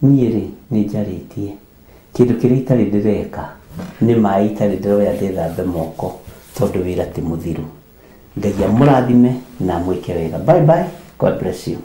Niĩ rĩ nĩ njarĩtie kĩndũ kĩrĩa itarĩ ndĩreka, nĩ maĩ itarĩ ndĩroya ndĩthambe moko, tondũ wĩra ti mũthiru. Ngai amũrathime na mwĩke wega. Bye bye, God bless you.